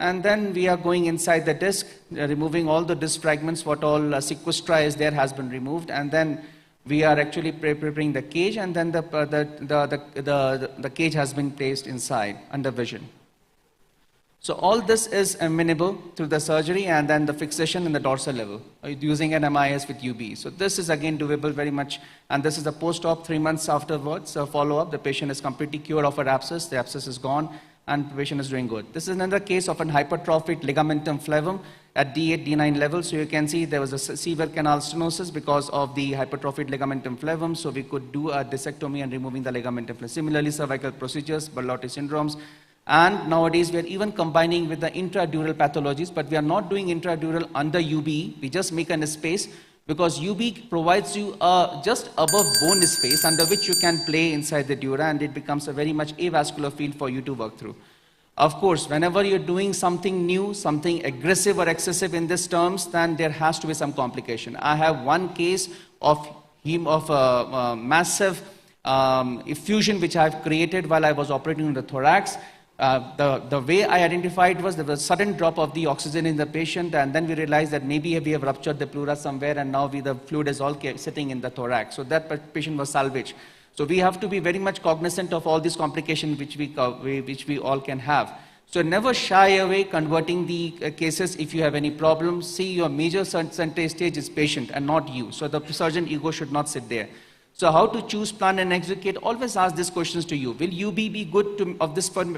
And then we are going inside the disc, removing all the disc fragments, what all sequestra is there has been removed. And then we are actually preparing the cage, and then the cage has been placed inside under vision. So all this is amenable through the surgery and then the fixation in the dorsal level using an MIS with UBE. So this is again doable very much, and this is the post-op 3 months afterwards, follow-up. The patient is completely cured of her abscess, the abscess is gone, and the patient is doing good. This is another case of an hypertrophic ligamentum flavum at D8, D9 level. So you can see there was a severe canal stenosis because of the hypertrophic ligamentum flavum. So we could do a discectomy and removing the ligamentum flavum. Similarly, cervical procedures, Berlotti syndromes. And nowadays we are even combining with the intradural pathologies, but we are not doing intradural under UBE. We just make a space because UBE provides you just above bone space under which you can play inside the dura, and it becomes a very much avascular field for you to work through. Of course, whenever you're doing something new, something aggressive or excessive in these terms, then there has to be some complication. I have one case of massive effusion which I have created while I was operating on the thorax. The way I identified was there was a sudden drop of the oxygen in the patient, and then we realized that maybe we have ruptured the pleura somewhere, and now the fluid is all sitting in the thorax. So that patient was salvaged. So we have to be very much cognizant of all these complications which we all can have. So never shy away converting the cases. If you have any problems, see your major center stage is patient and not you. So the surgeon ego should not sit there. So how to choose, plan and execute? Always ask these questions to you. Will UBE be good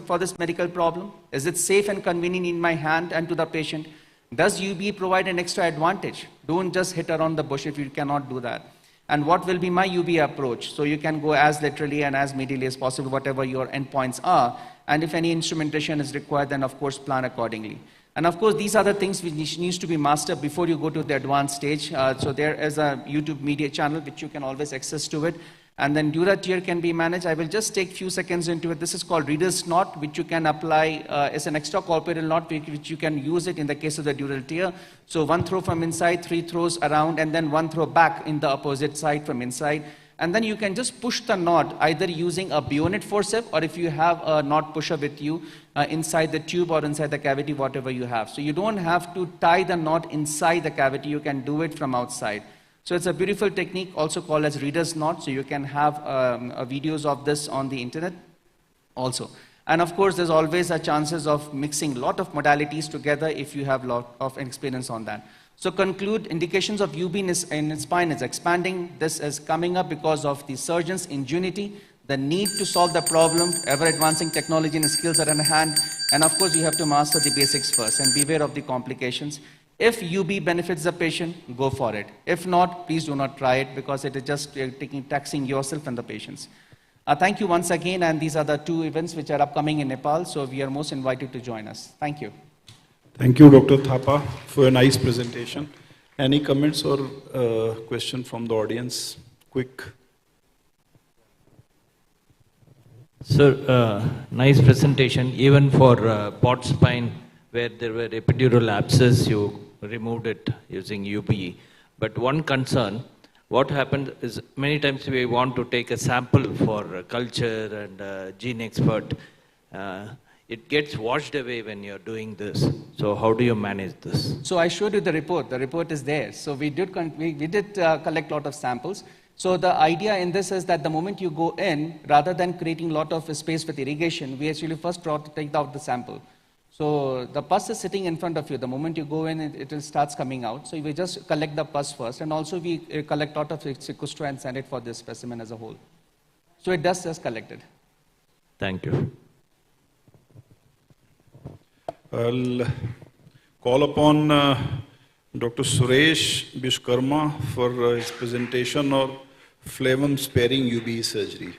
for this medical problem? Is it safe and convenient in my hand and to the patient? Does UBE provide an extra advantage? Don't just hit around the bush if you cannot do that. And what will be my UBE approach? So you can go as laterally and as medially as possible, whatever your endpoints are. And if any instrumentation is required, then of course plan accordingly. And of course, these are the things which needs to be mastered before you go to the advanced stage. So there is a YouTube media channel which you can always access to it. And then dura tear can be managed. I will just take few seconds into it. This is called reader's knot, which you can apply as an extracorporeal knot, which you can use it in the case of the dural tear. So 1 throw from inside, 3 throws around, and then 1 throw back in the opposite side from inside. And then you can just push the knot either using a bayonet forceps, or if you have a knot pusher with you inside the tube or inside the cavity, whatever you have. So you don't have to tie the knot inside the cavity. You can do it from outside. So it's a beautiful technique, also called as reader's knot. So you can have videos of this on the internet also. And of course, there's always a chances of mixing a lot of modalities together if you have a lot of experience on that. So conclude, indications of UBE in spine is expanding. This is coming up because of the surgeon's ingenuity, the need to solve the problem, ever-advancing technology and skills are in hand, and of course you have to master the basics first and beware of the complications. If UB benefits the patient, go for it. If not, please do not try it because it is just taxing yourself and the patients. Thank you once again, and these are the 2 events which are upcoming in Nepal, so we are most invited to join us. Thank you. Thank you, Dr. Thapa, for a nice presentation. Any comments or question from the audience? Quick. Sir, nice presentation. Even for port spine, where there were epidural abscess, you removed it using UBE. But one concern, what happened is many times we want to take a sample for culture and gene expert. It gets washed away when you're doing this. So how do you manage this? So I showed you the report. The report is there. So we did collect a lot of samples. So the idea in this is that the moment you go in, rather than creating a lot of space with irrigation, we actually first try to take out the sample. So the pus is sitting in front of you. The moment you go in, it starts coming out. So we just collect the pus first, and also we collect a lot of sequestra and send it for this specimen as a whole. So it does just collected. Thank you. I'll call upon Dr. Suresh Bishkarma for his presentation of phlegm sparing UBE surgery.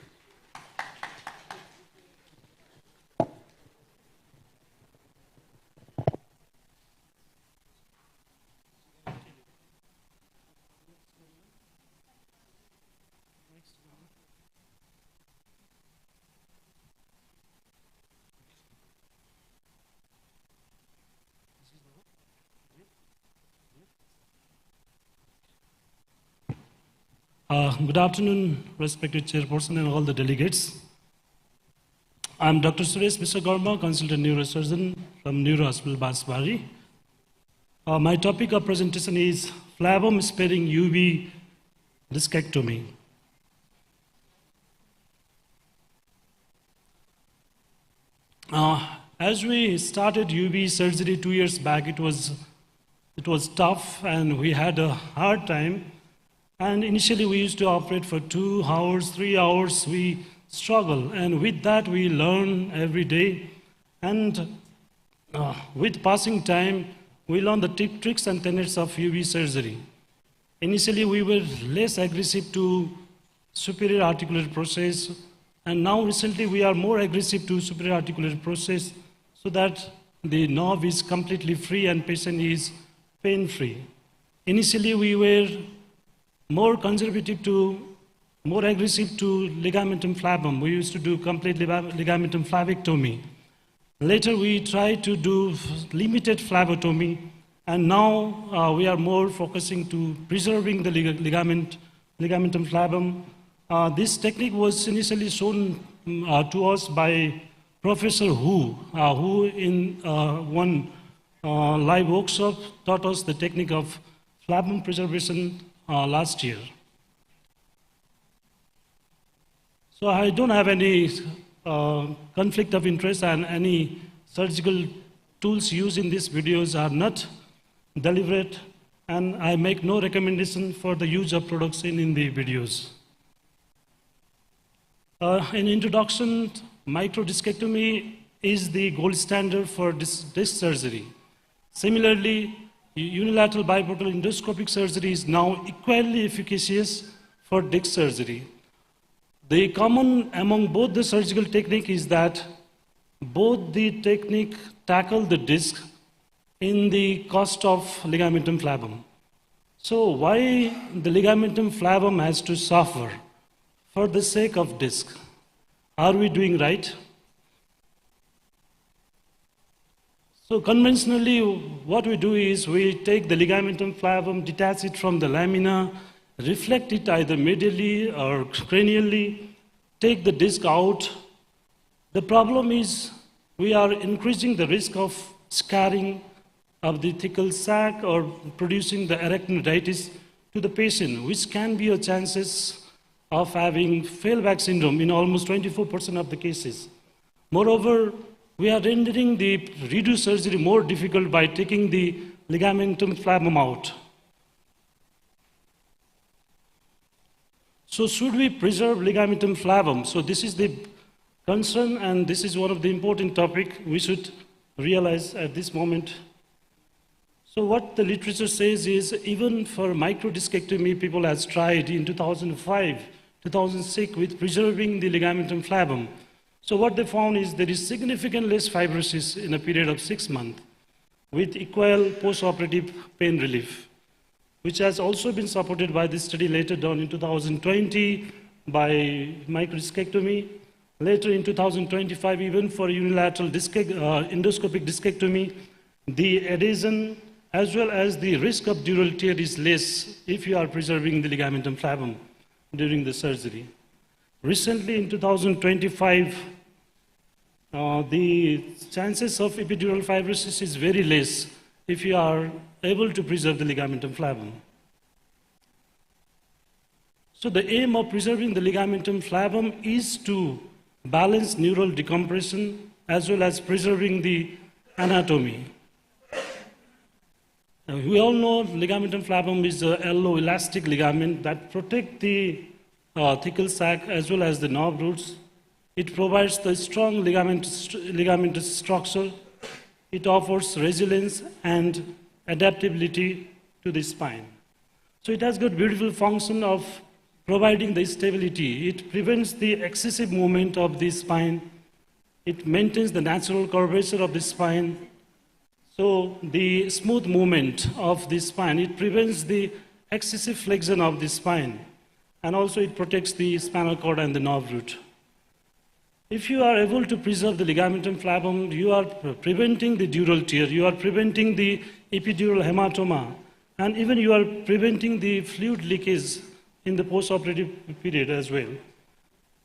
Good afternoon, respected chairperson and all the delegates. I'm Dr. Suresh Bishkarma, consultant neurosurgeon from Neuro Hospital, Basbari. My topic of presentation is phlegm sparing UV discectomy. As we started UV surgery 2 years back, it was tough and we had a hard time. And initially we used to operate for 2 hours, 3 hours, we struggle. And with that we learn every day. And with passing time, we learn the tricks and tenets of UV surgery. Initially we were less aggressive to superior articular process. And now recently we are more aggressive to superior articular process so that the nerve is completely free and patient is pain-free. Initially we were more conservative to, more aggressive to ligamentum flavum. We used to do complete ligamentum flavectomy. Later we tried to do limited flavotomy, and now we are more focusing to preserving the ligamentum flavum. This technique was initially shown to us by Professor Hu in one live workshop taught us the technique of flavum preservation last year. So I don't have any conflict of interest, and any surgical tools used in these videos are not deliberate, and I make no recommendation for the use of products in the videos. In introduction, microdiscectomy is the gold standard for disc surgery. Similarly, unilateral biportal endoscopic surgery is now equally efficacious for disc surgery. The common among both the surgical technique is that both the technique tackle the disc in the cost of ligamentum flavum. So why the ligamentum flavum has to suffer for the sake of disc? Are we doing right? So conventionally, what we do is we take the ligamentum flavum, detach it from the lamina, reflect it either medially or cranially, take the disc out. The problem is we are increasing the risk of scarring of the thecal sac or producing the arachnoiditis to the patient, which can be a chances of having failback syndrome in almost 24% of the cases. Moreover, we are rendering the redo surgery more difficult by taking the ligamentum flavum out. So should we preserve ligamentum flavum? So this is the concern, and this is one of the important topic we should realize at this moment. So what the literature says is, even for microdiscectomy, people has tried in 2005, 2006 with preserving the ligamentum flavum. So what they found is there is significant less fibrosis in a period of 6 months with equal post-operative pain relief, which has also been supported by this study later done in 2020 by microdiscectomy. Later in 2025, even for unilateral endoscopic discectomy, the adhesion as well as the risk of dural tear is less if you are preserving the ligamentum flavum during the surgery. Recently in 2025, the chances of epidural fibrosis is very less if you are able to preserve the ligamentum flavum. So the aim of preserving the ligamentum flavum is to balance neural decompression as well as preserving the anatomy. We all know ligamentum flavum is a yellow elastic ligament that protects the thecal sac as well as the nerve roots. It provides the strong ligamentous structure. It offers resilience and adaptability to the spine. So it has got beautiful function of providing the stability. It prevents the excessive movement of the spine. It maintains the natural curvature of the spine. So the smooth movement of the spine, it prevents the excessive flexion of the spine. And also it protects the spinal cord and the nerve root. If you are able to preserve the ligamentum flavum, you are preventing the dural tear, you are preventing the epidural hematoma, and even you are preventing the fluid leakage in the post-operative period as well.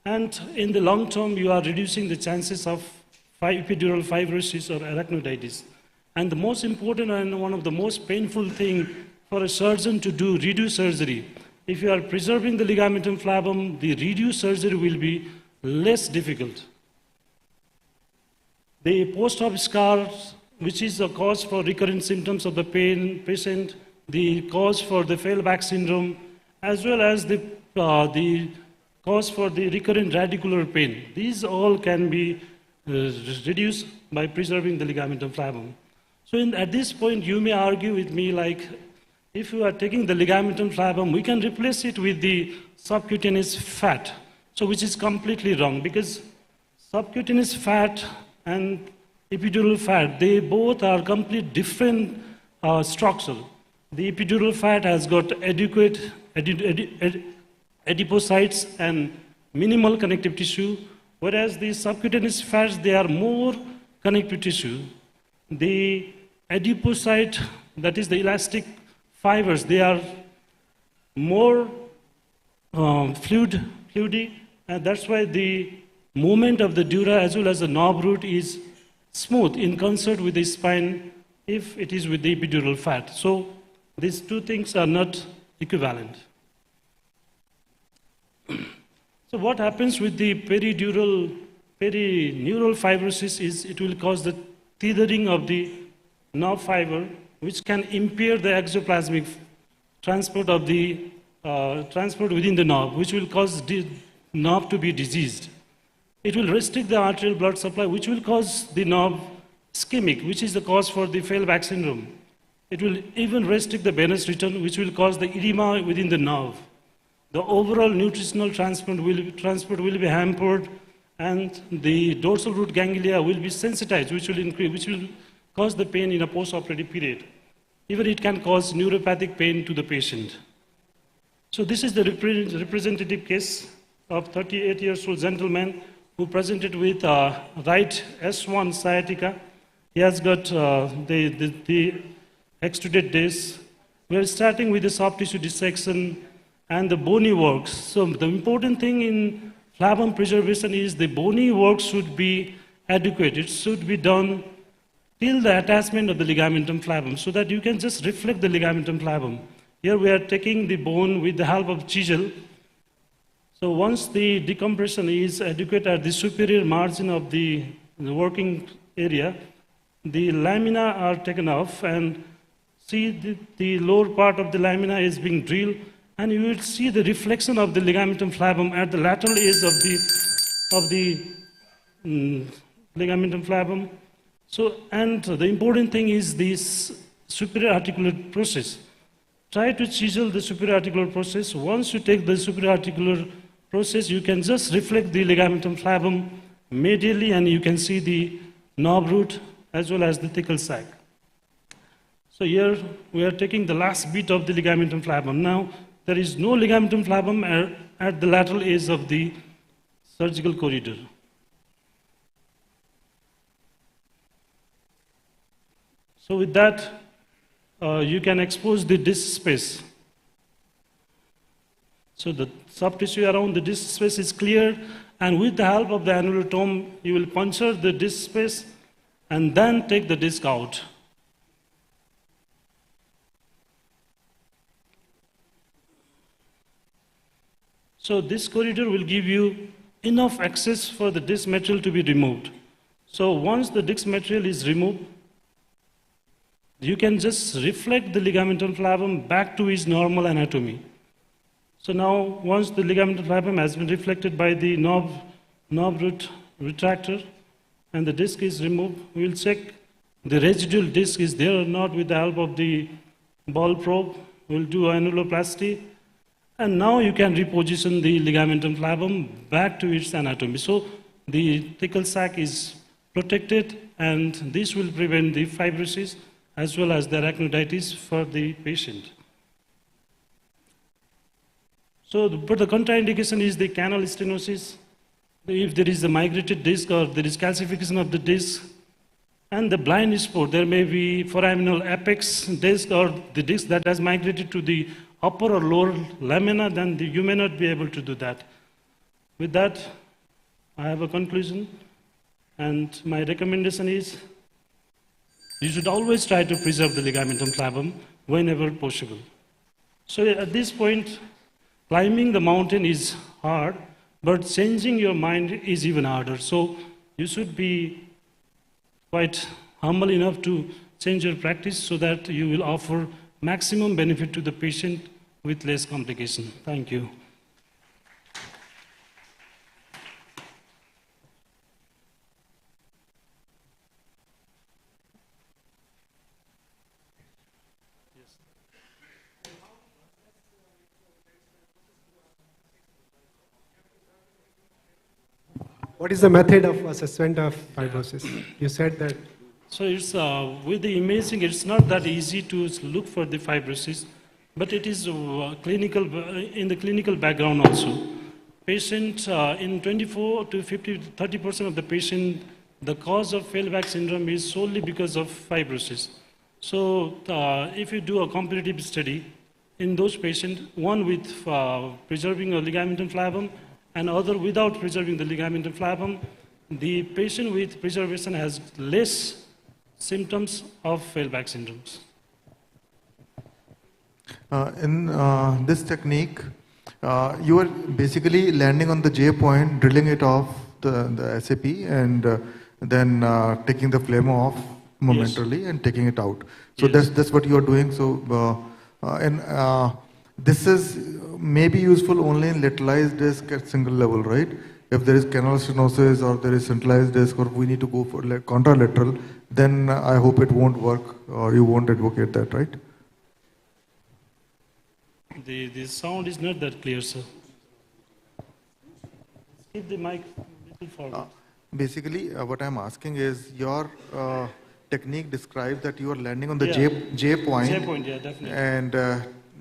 And in the long term, you are reducing the chances of epidural fibrosis or arachnoiditis. And the most important and one of the most painful thing for a surgeon to do redo surgery, if you are preserving the ligamentum flavum, the redo surgery will be less difficult. The post-op scars, which is the cause for recurrent symptoms of the patient, the cause for the fail back syndrome, as well as the cause for the recurrent radicular pain. These all can be reduced by preserving the ligamentum flavum. So at this point, you may argue with me like, if you are taking the ligamentum flavum, we can replace it with the subcutaneous fat. So which is completely wrong, because subcutaneous fat and epidural fat, they both are completely different structure. The epidural fat has got adequate adipocytes and minimal connective tissue, whereas the subcutaneous fats, they are more connective tissue. The adipocyte, that is the elastic fibers, they are more fluidy, and that's why the movement of the dura as well as the nerve root is smooth in concert with the spine if it is with the epidural fat. So these two things are not equivalent. So what happens with the perineural fibrosis is it will cause the tethering of the nerve fiber, which can impair the exoplasmic transport of the transport within the nerve, which will cause the nerve to be diseased. It will restrict the arterial blood supply, which will cause the nerve ischemic, which is the cause for the fail back syndrome. It will even restrict the venous return, which will cause the edema within the nerve. The overall nutritional transport will be hampered, and the dorsal root ganglia will be sensitized, which will cause the pain in a post-operative period. Even it can cause neuropathic pain to the patient. So this is the representative case of 38-year-old gentleman who presented with right S1 sciatica. He has got the extruded disc. We are starting with the soft tissue dissection and the bony works. So the important thing in flavum preservation is the bony work should be adequate. It should be done till the attachment of the ligamentum flavum, so that you can just reflect the ligamentum flavum. Here we are taking the bone with the help of chisel. So once the decompression is adequate at the superior margin of the working area, the lamina are taken off, and see the lower part of the lamina is being drilled, and you will see the reflection of the ligamentum flavum at the lateral edge of the ligamentum flavum. So, and the important thing is this superior articular process. Try to chisel the superior articular process. Once you take the superior articular process, you can just reflect the ligamentum flavum medially, and you can see the knob root as well as the thecal sac. So here we are taking the last bit of the ligamentum flavum. Now there is no ligamentum flavum at the lateral edge of the surgical corridor. So with that, you can expose the disc space. So the soft tissue around the disc space is cleared, and with the help of the annular tome, you will puncture the disc space and then take the disc out. So this corridor will give you enough access for the disc material to be removed. So once the disc material is removed, you can just reflect the ligamentum flavum back to its normal anatomy. So now, once the ligamentum flavum has been reflected by the knob root retractor and the disc is removed, we will check the residual disc is there or not with the help of the ball probe. We will do annuloplasty. And now you can reposition the ligamentum flavum back to its anatomy. So the thecal sac is protected, and this will prevent the fibrosis as well as the arachnoiditis for the patient. So but the contraindication is the canal stenosis. If there is a migrated disc or there is calcification of the disc, and the blind spot, there may be foraminal apex disc or the disc that has migrated to the upper or lower lamina, then you may not be able to do that. With that, I have a conclusion, and my recommendation is you should always try to preserve the ligamentum flavum whenever possible. So at this point, climbing the mountain is hard, but changing your mind is even harder. So you should be quite humble enough to change your practice so that you will offer maximum benefit to the patient with less complication. Thank you. What is the method of assessment of fibrosis? You said that. So it's, with the imaging, it's not that easy to look for the fibrosis, but it is clinical, in the clinical background also. Patient, in 24 to 50 to 30% of the patient, the cause of Fehlbach syndrome is solely because of fibrosis. So if you do a comparative study, in those patients, one with preserving a ligamentum flavum and other without preserving the ligamentum flavum, the patient with preservation has less symptoms of Fehlbach syndromes. In this technique, you are basically landing on the J point, drilling it off the SAP, and then taking the flame off momentarily, yes, and taking it out. So yes, that's what you are doing. So this is maybe useful only in lateralized disc at single level, right? If there is canal stenosis or there is centralized disc, or we need to go for like contralateral, then I hope it won't work, or you won't advocate that, right? The sound is not that clear, sir. Keep the mic a little forward. Basically, what I'm asking is your technique describes that you are landing on the J point. J point, yeah, definitely. And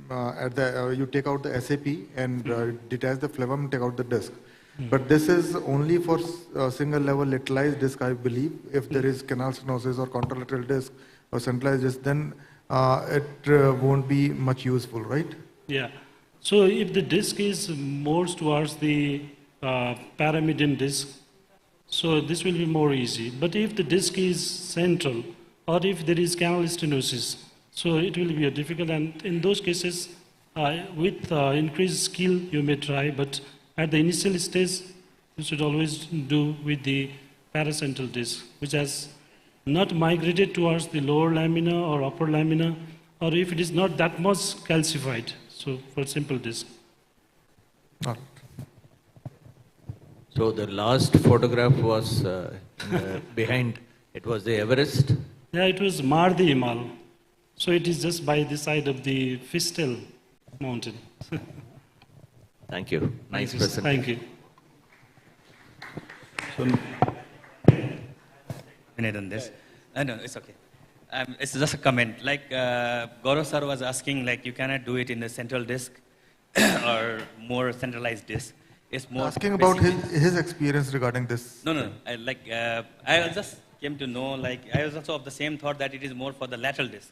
at the you take out the SAP and detach the phlegm and take out the disc. But this is only for single level lateralized disc, I believe. If there is canal stenosis or contralateral disc or centralized disc, then it won't be much useful, right? Yeah. So if the disc is more towards the paramedian disc, so this will be more easy. But if the disc is central, or if there is canal stenosis, so it will be difficult. And in those cases, with increased skill, you may try. But at the initial stage, you should always do with the paracentral disc, which has not migrated towards the lower lamina or upper lamina, or if it is not that much calcified. So for simple disc. So the last photograph was behind, it was the Everest. Yeah, it was Mardi Himal. So it is just by the side of the Fistel mountain. Thank you. Nice presentation. Thank you. Minute on this. No, it's okay. It's just a comment. Like Gaurav sir was asking, like you cannot do it in the central disk or more centralized disk. It's more asking about his experience regarding this. No. I just came to know, like I was also of the same thought that it is more for the lateral disk,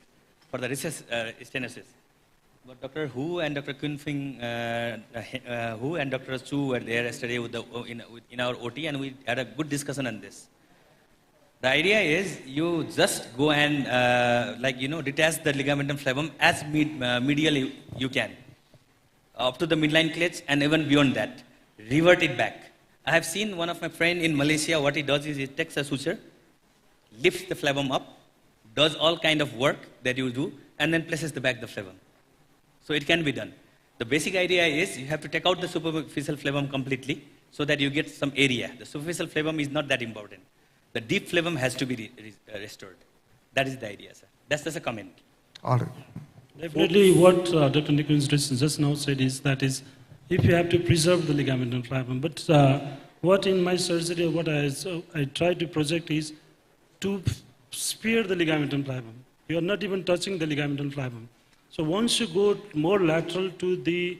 for the recess stenosis. But Dr. Hu and Dr. Kunfing, Hu and Dr. Chu were there yesterday with in our OT, and we had a good discussion on this. The idea is you just go and detach the ligamentum flavum as medially you can, up to the midline clutch and even beyond that. Revert it back. I have seen one of my friend in Malaysia, what he does is he takes a suture, lifts the flavum up, does all kind of work that you do, and then places the back the flavum. So it can be done. The basic idea is you have to take out the superficial flavum completely so that you get some area. The superficial flavum is not that important. The deep flavum has to be restored. That is the idea, sir. That's just a comment. All right. Definitely what Dr. Nikunj just now said is if you have to preserve the ligamentum flavum. But what in my surgery, what I try to project is to spare the ligamentum flavum. You are not even touching the ligamentum flavum. So once you go more lateral to the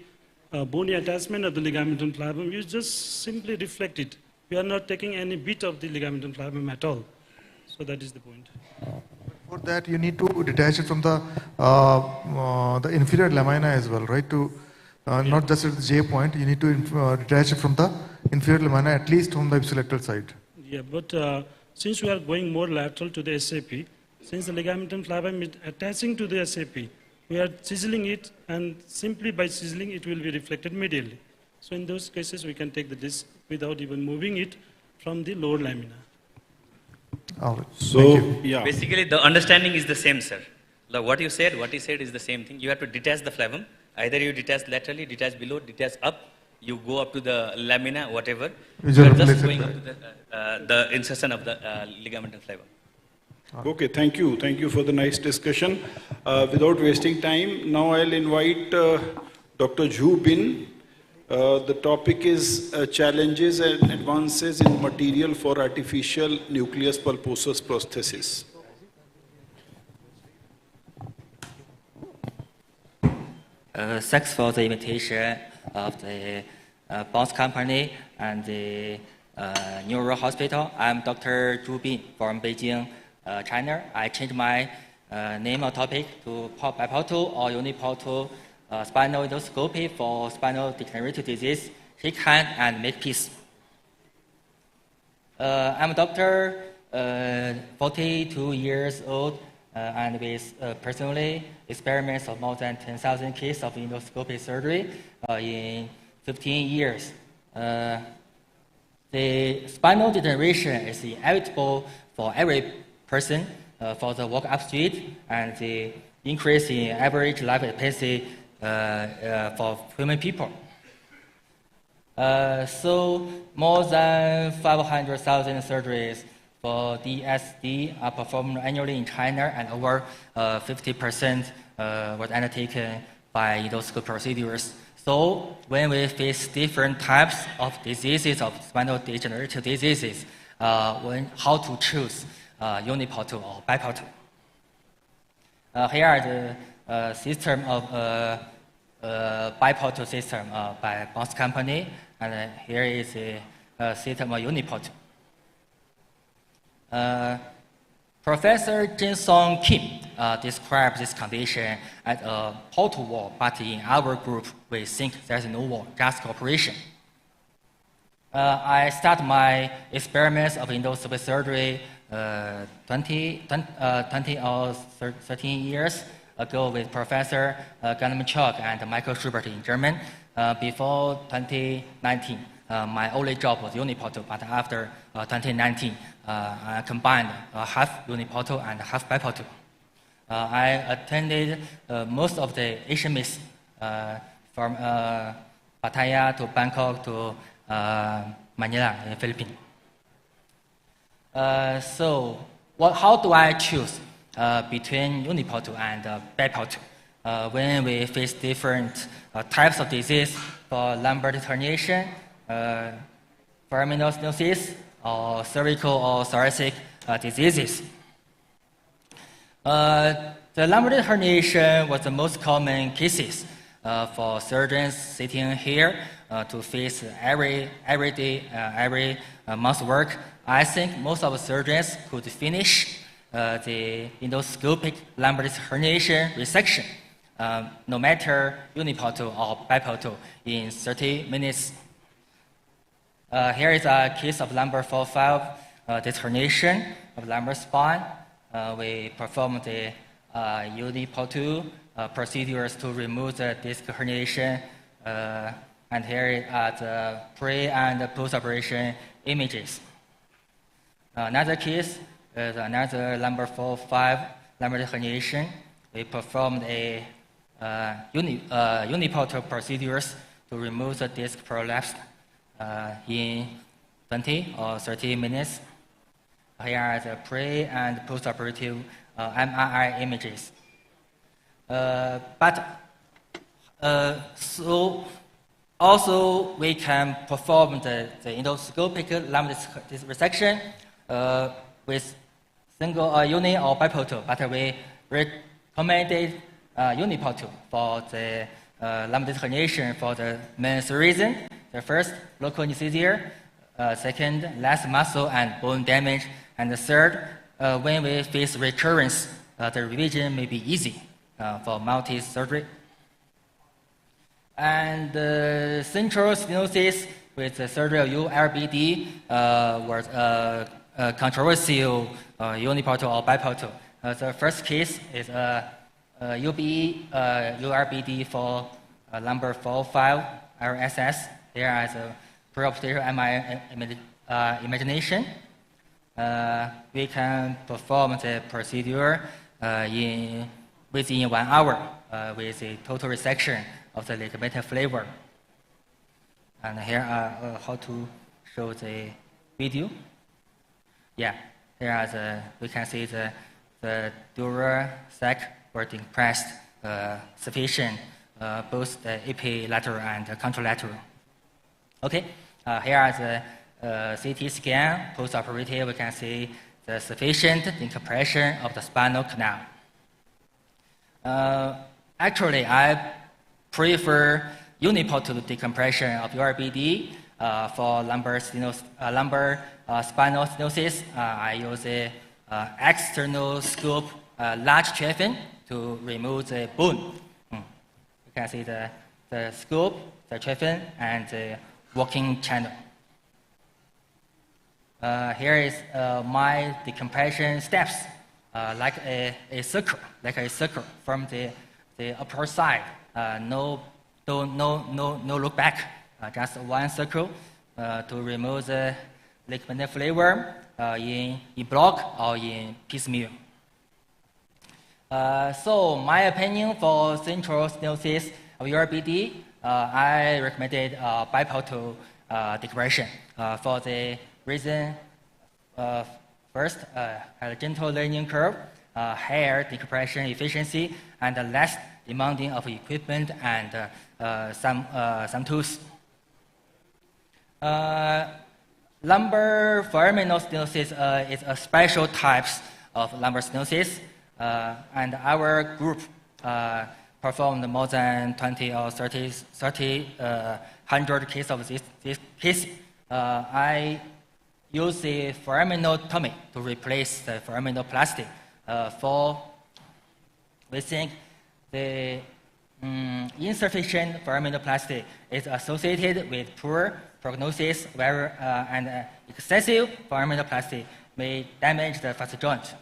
bony attachment of the ligamentum flavum, you just simply reflect it. We are not taking any bit of the ligamentum flavum at all. So that is the point. For that, you need to detach it from the inferior lamina as well, right? Not just at the J point, you need to detach it from the inferior lamina, at least from the ipsilateral side. Yeah, but since we are going more lateral to the SAP, since the ligamentum flavum is attaching to the SAP, we are chiseling it, and simply by chiseling, it will be reflected medially. So in those cases, we can take the disc without even moving it from the lower lamina. So, yeah. Basically, the understanding is the same, sir. Like what he said is the same thing. You have to detach the flavum. Either you detach laterally, detach below, detach up. You go up to the lamina, whatever. You are just going up to the insertion of the ligamentum flavum. Okay, thank you. Thank you for the nice discussion. Without wasting time, now I'll invite Dr. Zhu Bin. The topic is challenges and advances in material for artificial nucleus pulposus prosthesis. Thanks for the invitation of the Bounce Company and the Neuro Hospital. I'm Dr. Zhu Bin from Beijing, China. I changed my name or topic to biportal or uniportal spinal endoscopy for spinal degenerative disease, shake hand and make peace. I'm a doctor, 42 years old, and with personally experiments of more than 10,000 cases of endoscopic surgery in 15 years. The spinal degeneration is inevitable for every person for the walk up street, and the increase in average life expectancy for human people. So more than 500,000 surgeries for DSD are performed annually in China, and over 50% was undertaken by endoscopic procedures. So when we face different types of diseases, of spinal degenerative diseases, how to choose uniportal or biportal. Here are the system of biportal system by Bounce Company, and here is a system of uniportal. Professor Jin Song Kim described this condition as a portal wall, but in our group, we think there's no wall, just cooperation. I started my experiments of endoscopic surgery 20 or 13 years ago with Professor Gannem Chok and Michael Schubert in Germany. Before 2019, my only job was uniportal, but after 2019, I combined half uniportal and half biportal. I attended most of the Asian Miss from Pattaya to Bangkok to Manila in Philippines. How do I choose between uniportal and biportal when we face different types of disease for lumbar herniation, foraminal stenosis, or cervical or thoracic diseases? The lumbar herniation was the most common cases for surgeons sitting here to face every day, every month's work. I think most of the surgeons could finish the endoscopic lumbar herniation resection, no matter uniportal or biportal, in 30 minutes. Here is a case of lumbar fall-valve herniation of lumbar spine. We performed the uniportal procedures to remove the disc herniation, and here are the pre- and post-operation images. Another case is another lumbar fall-valve lumbar herniation. We performed a uniportal procedures to remove the disc prolapse in 20 or 30 minutes. Here are the pre- and post-operative MRI images. Also we can perform the endoscopic lumbar resection with single uni or biportal, but we recommended uniportal for the lumbar herniation for the main three reasons. The first, local anesthesia. Second, less muscle and bone damage. And the third, when we face recurrence, the revision may be easy for multi-surgery. And central stenosis with the surgery of URBD was controversial uniportal or biportal. The first case is URBD for lumbar fall-valve RSS. Here are the preoperative MRI imagination. We can perform the procedure within 1 hour with a total resection of the ligamental flavor. And here are how to show the video. Yeah, here are we can see the dural sac were compressed sufficient, both the epilateral and the contralateral. Okay, here are the CT scan, post-operative. We can see the sufficient decompression of the spinal canal. Actually, I prefer uniportal decompression of URBD for lumbar spinal stenosis. I use a external scope large chafing to remove the bone. You can see the scope, the chafing, and the working channel. Here is my decompression steps, like a circle from the upper side. No look back. Just one circle to remove the ligamental flavor in block or in piecemeal. So my opinion for central stenosis of URBD, I recommended biportal decompression for the reason. First, a gentle learning curve, higher decompression efficiency, and less demanding of equipment and some tools. Lumbar foraminal stenosis is a special type of lumbar stenosis, and our group performed more than 20 or 100 cases of this case. I use the foraminotomy to replace the foraminoplasty. We think the insufficient foraminoplasty is associated with poor prognosis, and excessive foraminoplasty may damage the facet joint.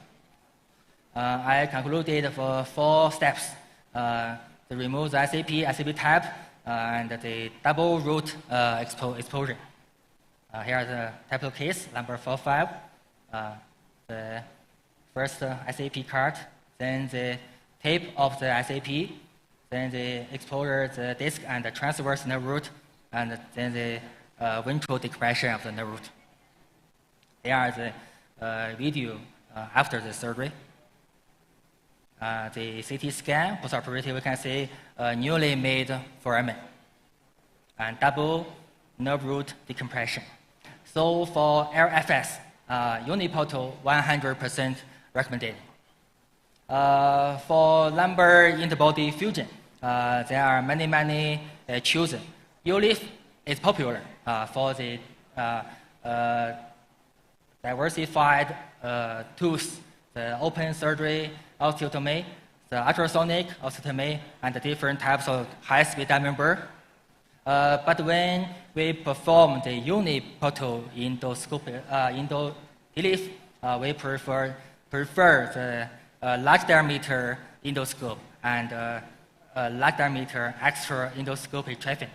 I concluded for 4 steps: to remove the ICP tab, and the double root exposure. Here are the typical case, lumbar fall-valve. The first ICP card, then the tape of the ICP, then they explore the disc and the transverse nerve root, and then the ventral decompression of the nerve root. There are the video after the surgery. The CT scan, postoperative, we can see newly made foramen and double nerve root decompression. So for LFS, uniportal 100% recommended. For lumbar interbody fusion, there are many chosen. ULIF is popular for the diversified tools, the open surgery osteotomy, the ultrasonic osteotomy, and the different types of high-speed member. But when we perform the uniportal endoscopy, TLIF, we prefer the large diameter endoscope and large diameter extra endoscopic tracking.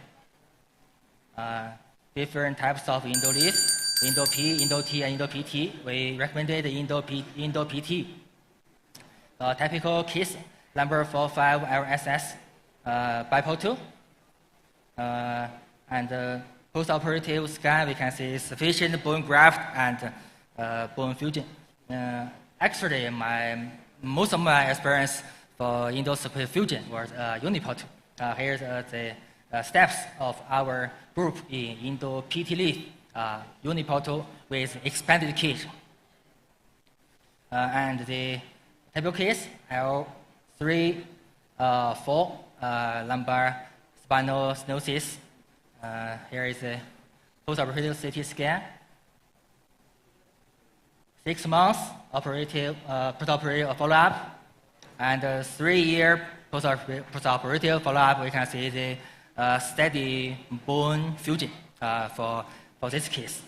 Different types of EndoLIF, EndoP, EndoT, and EndoPT. We recommended EndoPT. Typical case, lumbar 4-5 LSS, bipolar. And post-operative scan, we can see sufficient bone graft and bone fusion. Actually, most of my experience for endoscopic fusion was uniportal. Here's the steps of our group in EndoPT uniportal with expanded cage. And the typical case, L3, 4, lumbar spinal stenosis. Here is a post-operative CT scan. 6 months post-operative follow-up, and 3-year post-operative follow-up. We can see the steady bone fusion for this case.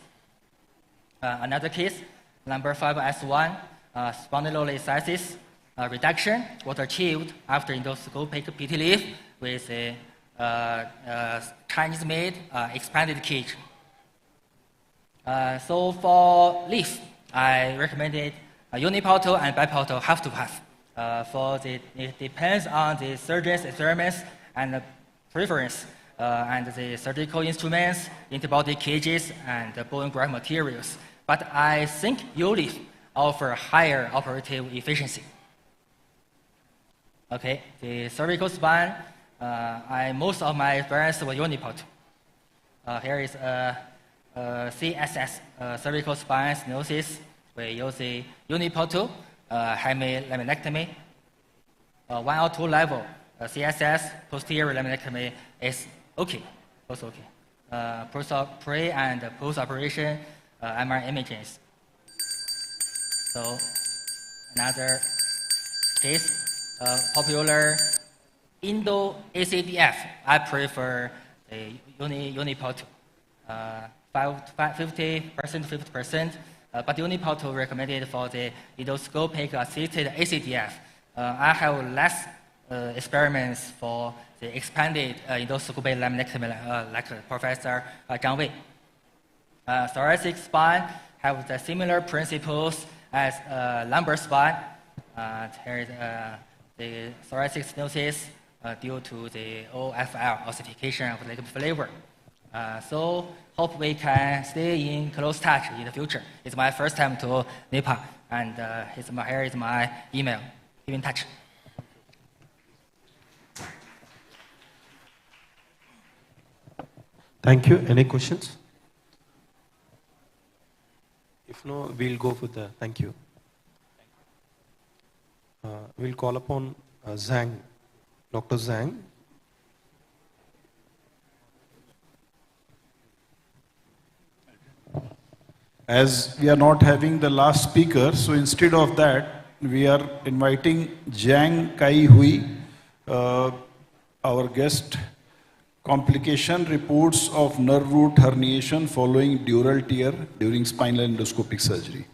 Another case, lumbar 5S1, spondylolisthesis reduction was achieved after endoscopic PT-LIF with a Chinese-made expanded cage. So for LIF, I recommended uniportal and biportal have to have. It depends on the surgeon's experiments and preference, and the surgical instruments, interbody cages, and the bone graft materials. But I think ULIF offer higher operative efficiency. Okay, the cervical spine, most of my experience was uniportal. Here is CSS, cervical spine stenosis. We use the uniportal hemilaminectomy. 1 or 2 level CSS posterior laminectomy is okay, also okay. Pre and post-operation MR images. So another case, popular Indo-ACDF. I prefer the uniportal. 50%, 50%, but uniportal recommended for the endoscopic assisted ACDF. I have less experiments for the expanded endoscopic laminectomy, like Professor Zhang Wei. Thoracic spine have the similar principles as lumbar spine. Here is the thoracic stenosis due to the OFL, ossification of ligament flavor. So hope we can stay in close touch in the future. It's my first time to Nepal, and here is my email. Keep in touch. Thank you. Any questions? If no, we'll go for the thank you. We'll call upon Zhang, Dr. Zhang. As we are not having the last speaker, so instead of that, we are inviting Jiang Kai Hui, our guest. Complication reports of nerve root herniation following dural tear during spinal endoscopic surgery.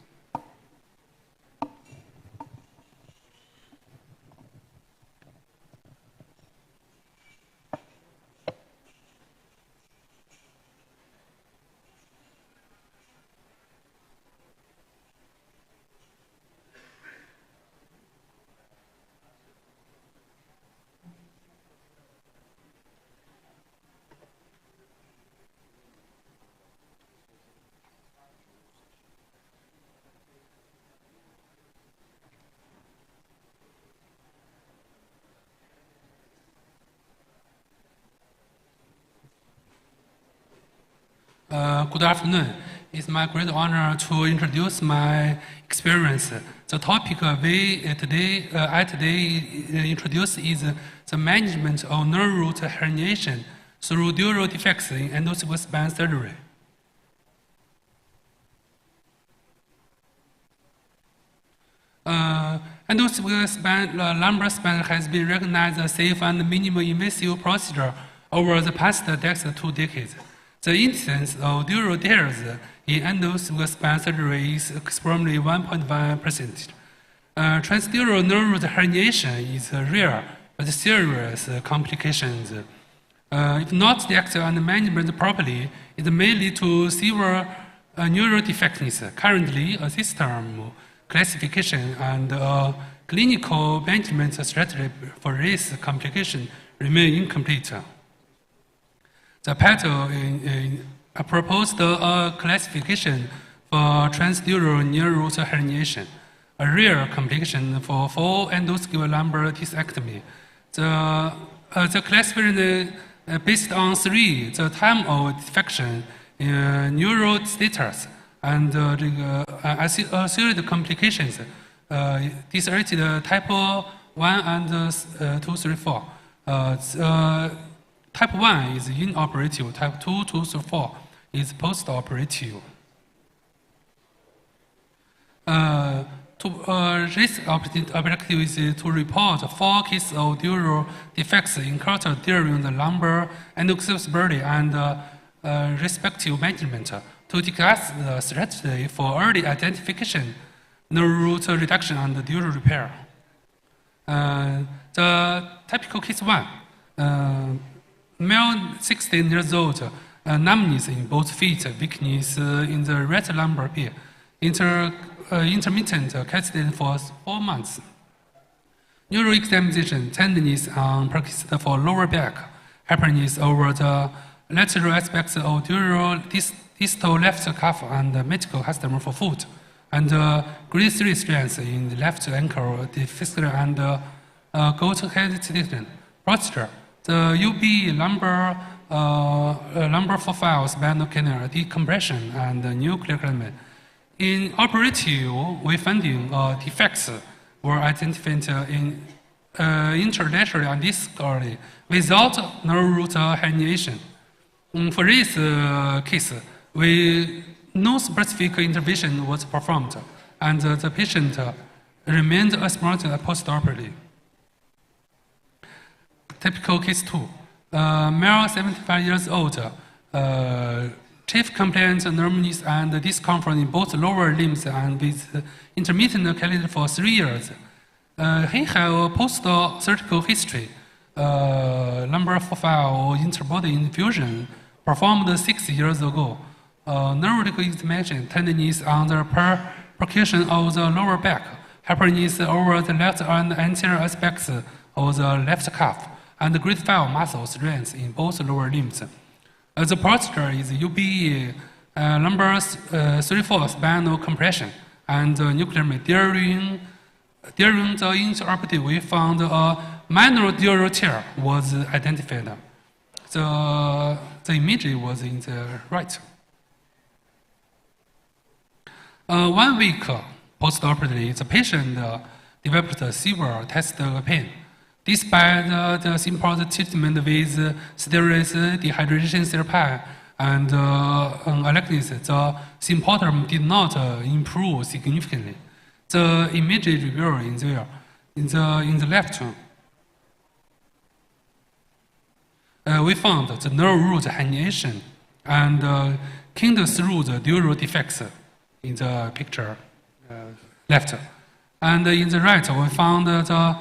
Good afternoon. It's my great honor to introduce my experience. The topic I today introduce is the management of nerve root herniation through dural defects in endoscopic spine surgery. Endoscopic spine, lumbar spine has been recognized as a safe and minimally invasive procedure over the past 2 decades. The incidence of dural tears in endoscopic spine surgery is approximately 1.1%. Transdural nerve root herniation is rare but serious complications. If not detected and managed properly, it may lead to severe neural defects. Currently, a system classification and clinical management strategy for this complication remain incomplete. The pattern proposed a classification for transdural nerve root herniation, a rare complication for full endoscopic lumbar discectomy. The classification based on 3: the time of defection, neural status, and associated complications. These are rated type 1 and 2, 3, 4. Type 1 is inoperative, type 2, 2, 3, 4 is post-operative. This objective is to report 4 cases of dural defects encountered during the lumbar endoscopy and respective management to discuss the strategy for early identification, nerve root reduction, and dural repair. The typical case 1. Male 16 years old, numbness in both feet, weakness in the right lumbar bear, intermittent catheter for 4 months. Neural examination, tenderness on persistent for lower back, hyperness over the lateral aspects of dural distal left calf and medial customer for foot, and grade 3 strains in the left ankle, the fistula and goat head tendon. Posture. The UB lumbar profile spinal canal decompression and nuclear climate. In operative, we finding defects were identified in interlaterally and discally without nerve root herniation. For this case, no specific intervention was performed, and the patient remained aspirated post-operatively. Typical case 2. Male 75 years old, chief complaint numbness and discomfort in both lower limbs and with intermittent catheter for 3 years. He had a post-surgical history, lumbar profile interbody infusion performed 6 years ago. Neurological examination, tenderness on the percussion of the lower back, hyperness over the left and anterior aspects of the left calf, and grade 5 muscle strains in both lower limbs. The posture is UBE lumbar 3/4 spinal compression and nuclear during the intraoperative, we found a minor dural tear was identified. The image was in the right. 1 week post-operatively, the patient developed severe testicular pain. Despite the simple treatment with steroids, dehydration therapy, and electrolysis, the symptom did not improve significantly. The image review in the left. We found the nerve root herniation and kind through the dural defects in the picture left. And in the right, we found the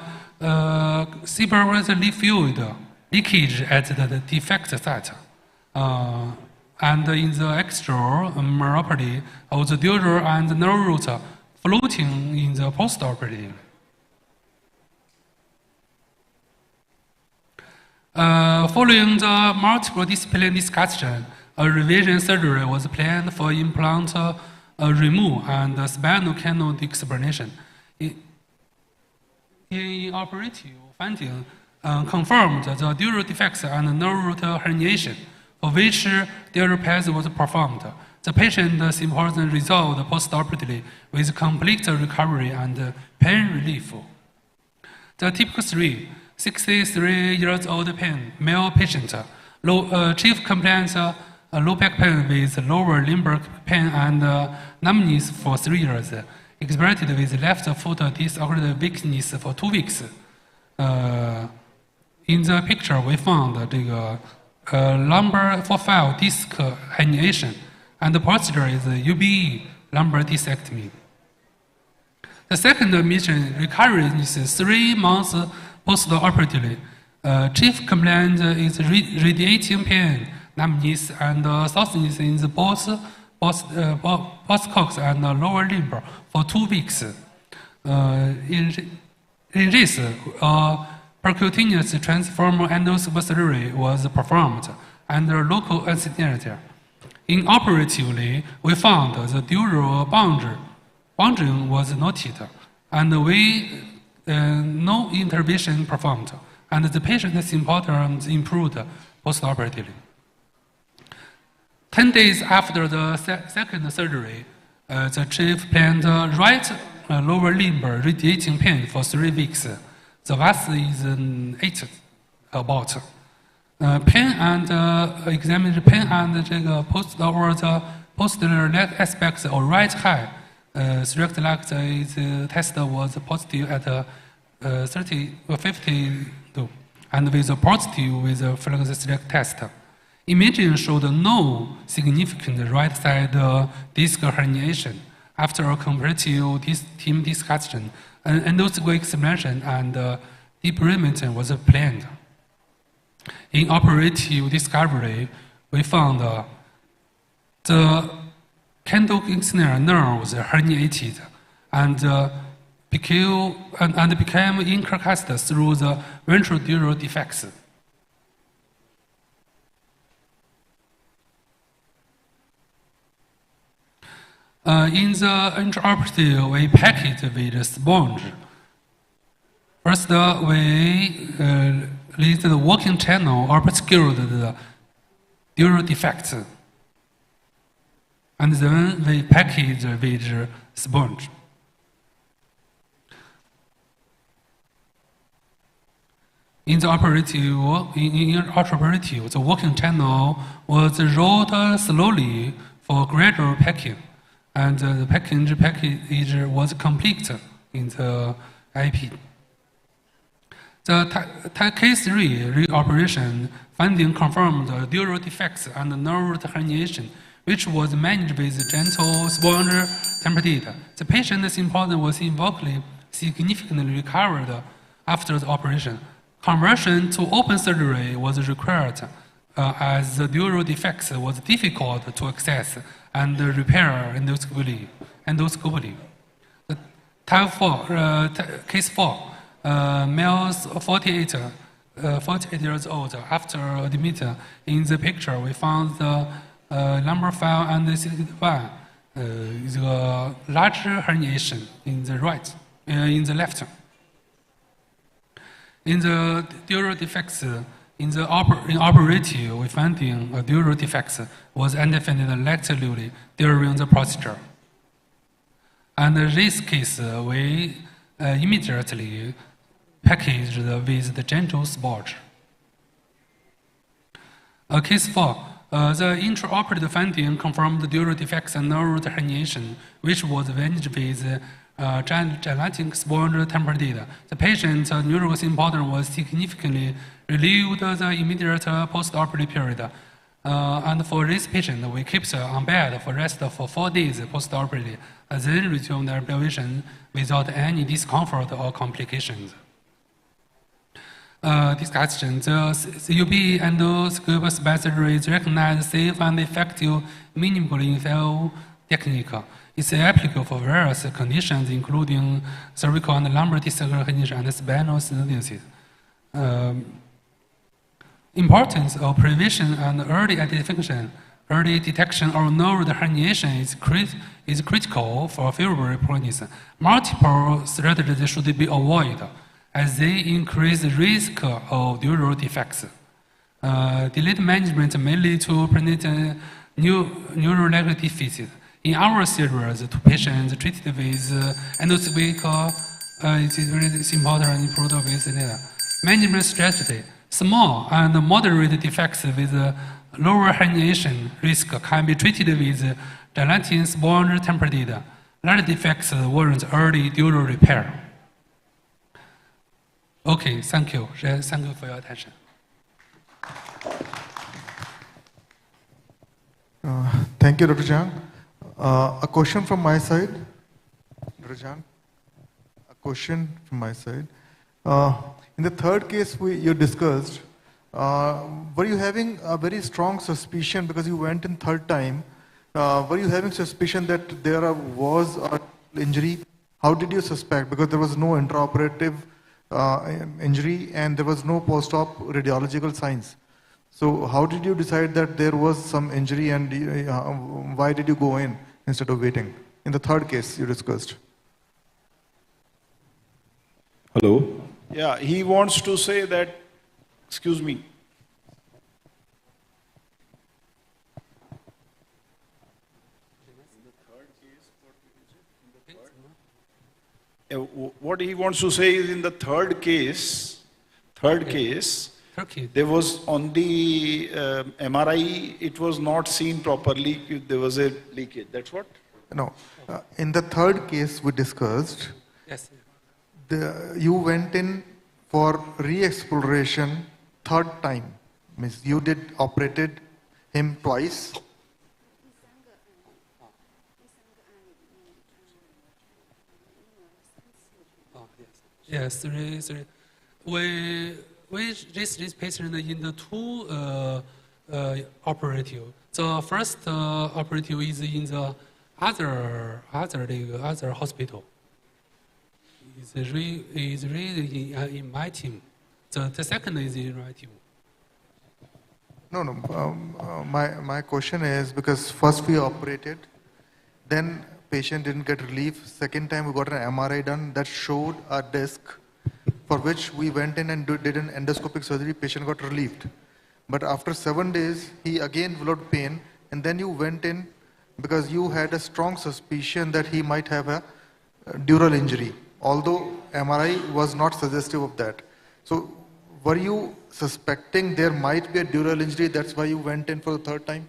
separate fluid leakage at the defect site. And in the extra myopathy of the dural and nerve root floating in the post-operative. Following the multiple discipline discussion, a revision surgery was planned for implant removal and spinal canal explanation. In operative finding confirmed the dural defects and nerve root herniation for which therapy was performed. The patient symptoms resolved postoperatively with complete recovery and pain relief. The typical 63 years old male patient, chief complaints low back pain with lower lumbar pain and numbness for 3 years, experienced with left foot disordered weakness for 2 weeks. In the picture, we found the lumbar profile disc herniation, and the procedure is UBE lumbar discectomy. The second mission recovery is 3 months post-operatively. Chief complaint is radiating pain, numbness, and softness in the both postcox and lower limb for 2 weeks. In this, percutaneous transformer endoscopic surgery was performed under local anesthesia. Inoperatively, we found the dural bulging was noted, and no intervention performed, and the patient's symptoms improved postoperatively. 10 days after the second surgery, the chief planned right lower limb radiating pain for 3 weeks. The VAS is 8 about. Pain and examined pain and posterior leg aspects of right high. Direct leg test was positive at 50, and with a positive with a flex leg test. Imaging showed no significant right side disc herniation. After a comparative team discussion, an endoscopic examination and debridement was planned. In operative discovery, we found the candle-external nerves herniated and became incarcerated through the ventrodural defects. In the intraoperative, we packed with a sponge. First, we released the working channel or obscured the dural defects. And then we packaged with sponge. In the intraoperative, the working channel was rolled slowly for gradual packing. And the package was complete in the IP. The case 3 reoperation finding confirmed dural defects and nerve herniation, which was managed with gentle sponge template. The patient's symptom was significantly recovered after the operation. Conversion to open surgery was required as the dural defects was difficult to access and repair endoscopically. Type 4, case 4, males 48 years old. After admitted in the picture, we found the lumbar file and the one, the larger herniation in the right, in the left. In the dural defects, in operative, we finding a dural defects was identified laterally during the procedure. And in this case, we immediately packaged with the gentle sponge. Case 4, the intraoperative finding confirmed the dural defects and nerve herniation, which was managed with gigantic sponge template. The patient's neural symptom was significantly relieved the immediate post-operative period. And for this patient, we kept on bed for rest for 4 days post-operatively, then resumed observation without any discomfort or complications. Discussion. The UB endoscopic surgery is recognized safe and effective minimally invasive technique. It's applicable for various conditions, including cervical and lumbar disc herniation and spinal stenosis. Importance of prevention and early identification, early detection of nerve herniation is critical for favorable prognosis. Multiple strategies should be avoided as they increase the risk of dural defects. Delayed management may lead to permanent neurological deficit. In our series, two patients treated with endoscopic it's really important and improved with management strategy. Small and moderate defects with lower herniation risk can be treated with gelatin sponge templated. Large defects warrant early dural repair. Okay, thank you. Thank you for your attention. Thank you, Dr. Zhang. A question from my side. Dr. Zhang, a question from my side. In the third case you discussed, were you having a very strong suspicion because you went in third time? Were you having suspicion that there was an injury? How did you suspect? Because there was no intraoperative injury and there was no post-op radiological signs. So how did you decide that there was some injury and why did you go in instead of waiting? In the third case you discussed. Hello? Yeah, he wants to say that, excuse me. What he wants to say is in the third case, there was on the MRI, it was not seen properly, there was a leakage, that's what? No, in the third case we discussed, yes. You went in for re-exploration third time, means you operated him twice. Yes, three. We raised this patient in the two operative. The first operative is in the other hospital. Is really in my team. The second is in my team. No. My question is because first we operated, then patient didn't get relief. Second time we got an MRI done that showed a disc for which we went in and did an endoscopic surgery. Patient got relieved. But after 7 days, he again developed pain, and then you went in because you had a strong suspicion that he might have a dural injury, although MRI was not suggestive of that. So were you suspecting there might be a dural injury, that's why you went in for the third time?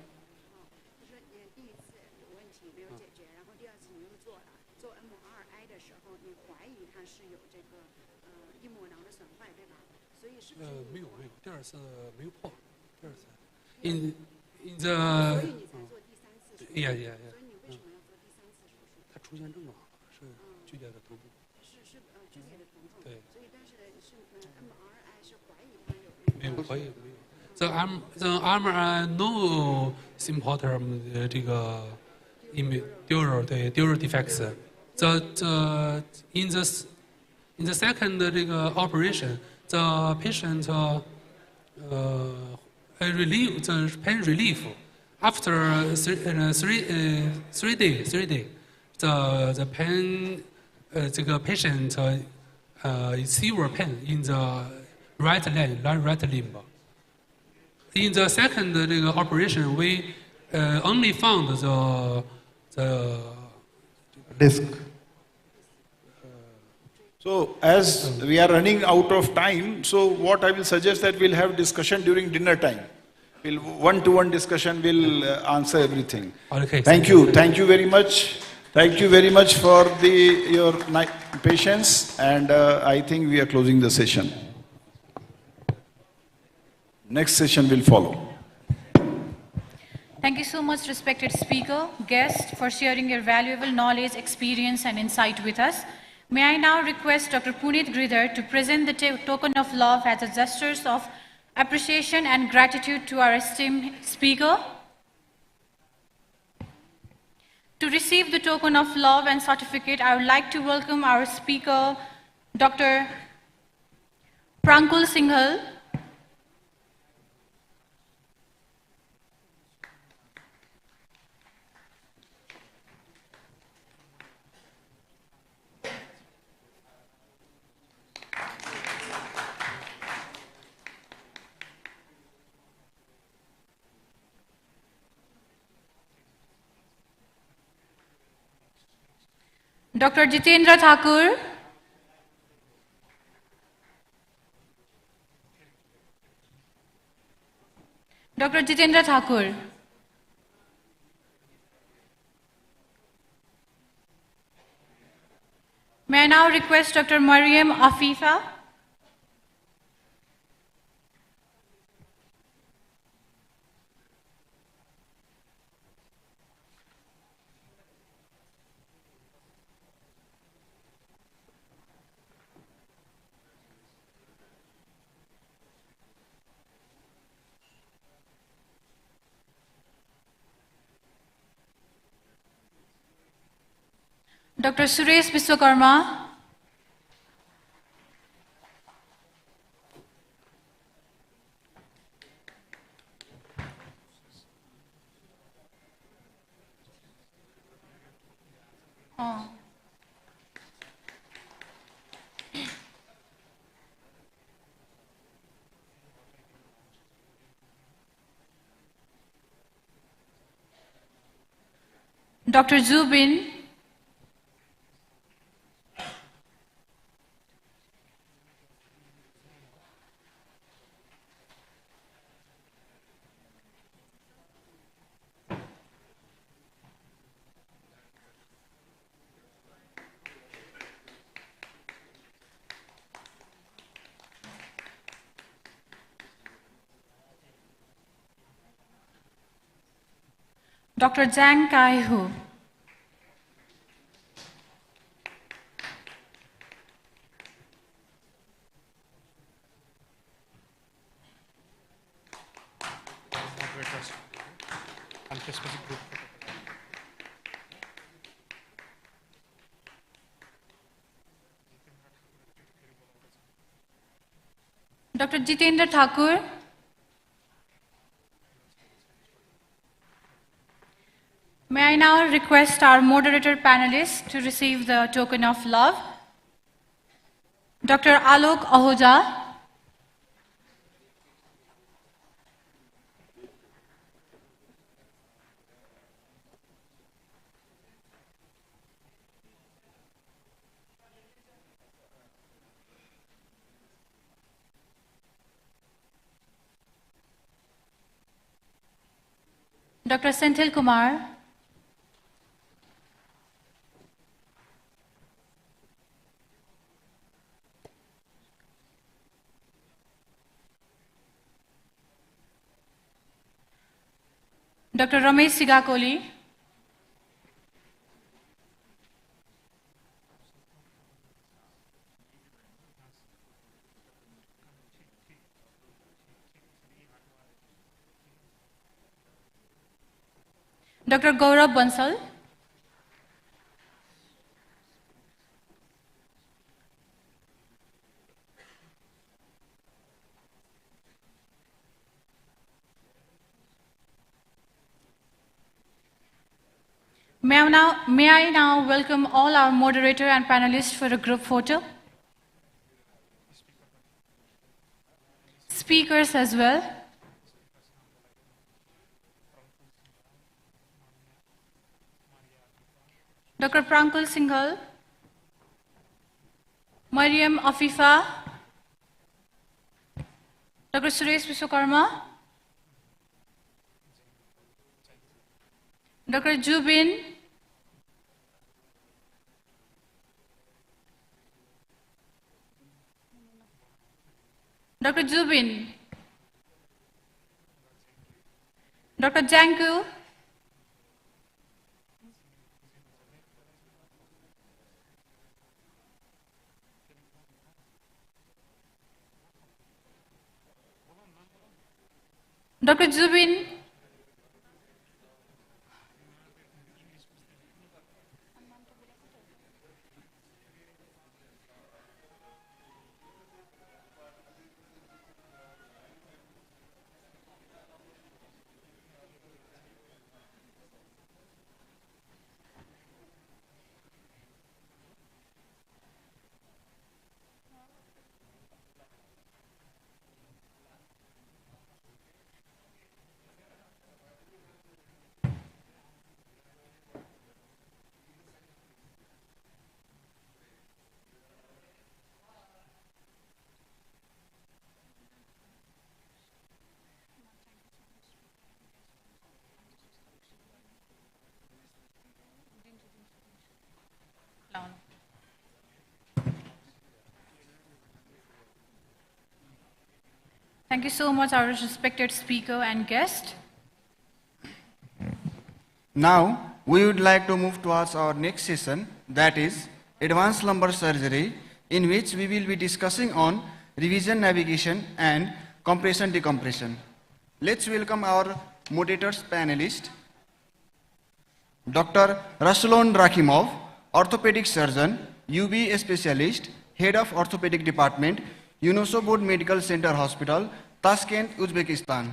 In the yeah. 他出现症状是剧烈的头部。对。没有怀疑没有。The MRI no symptom 这个 dural defects. In the second 这个 operation, the patient relief the pain relief after 3 days. The pain 这个 patient severe pain in the right limb. In the second 这个 operation, we only found the disc. So as we are running out of time, so what I will suggest that we'll have discussion during dinner time. We'll one-to-one discussion will answer everything. Okay. Thank you very much. Thank you very much for your patience, and I think we are closing the session. Next session will follow. Thank you so much, respected speaker, guest, for sharing your valuable knowledge, experience, and insight with us. May I now request Dr. Puneet Gridhar to present the token of love as a gestures of appreciation and gratitude to our esteemed speaker. To receive the token of love and certificate, I would like to welcome our speaker, Dr. Prankul Singhal. Dr. Jitendra Thakur. Dr. Jitendra Thakur. May I now request Dr. Mariam Afifa? Dr. Suresh Biswakarma. Oh. Dr. Zubin. Dr. Zhang Kai-hu. Dr. Jitendra Thakur. May I now request our moderator panelists to receive the token of love. Dr. Alok Ahuja. Dr. Senthil Kumar. Dr. Ramesh Sigakoli. Dr. Gaurav Bansal. May I now welcome all our moderator and panelists for a group photo. Speakers as well. Dr. Prankul Singhal. Mariam Afifa. Dr. Suresh Biswakarma. Dr. Jubin. Dr. Jubin. Dr. Janku. Dr. Jubin. Thank you so much, our respected speaker and guest. Now, we would like to move towards our next session, that is advanced lumbar surgery, in which we will be discussing on revision navigation and compression decompression. Let's welcome our moderators panelist, Dr. Rasulon Rakhimov, orthopedic surgeon, UBE specialist, head of orthopedic department, UNOSO Medical Center Hospital, Tashkent, Uzbekistan.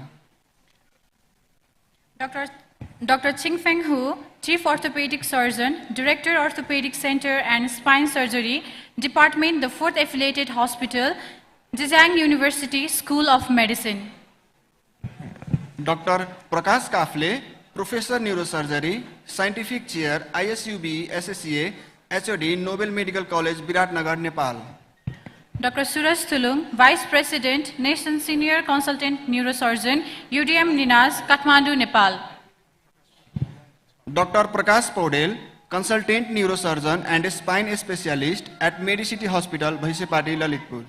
Dr. Qingfeng Hu, Chief Orthopedic Surgeon, Director Orthopedic Center and Spine Surgery, Department, the 4th Affiliated Hospital, Zhejiang University School of Medicine. Dr. Prakash Kafle, Professor Neurosurgery, Scientific Chair, ISUBE SSEA, HOD, Nobel Medical College, Biratnagar, Nepal. Dr. Suraj Thulung, Vice President, Nation Senior Consultant Neurosurgeon, UDM Ninas, Kathmandu, Nepal. Dr. Prakash Podel, Consultant Neurosurgeon and Spine Specialist at Medicity Hospital, Bhaisepati, Lalitpur.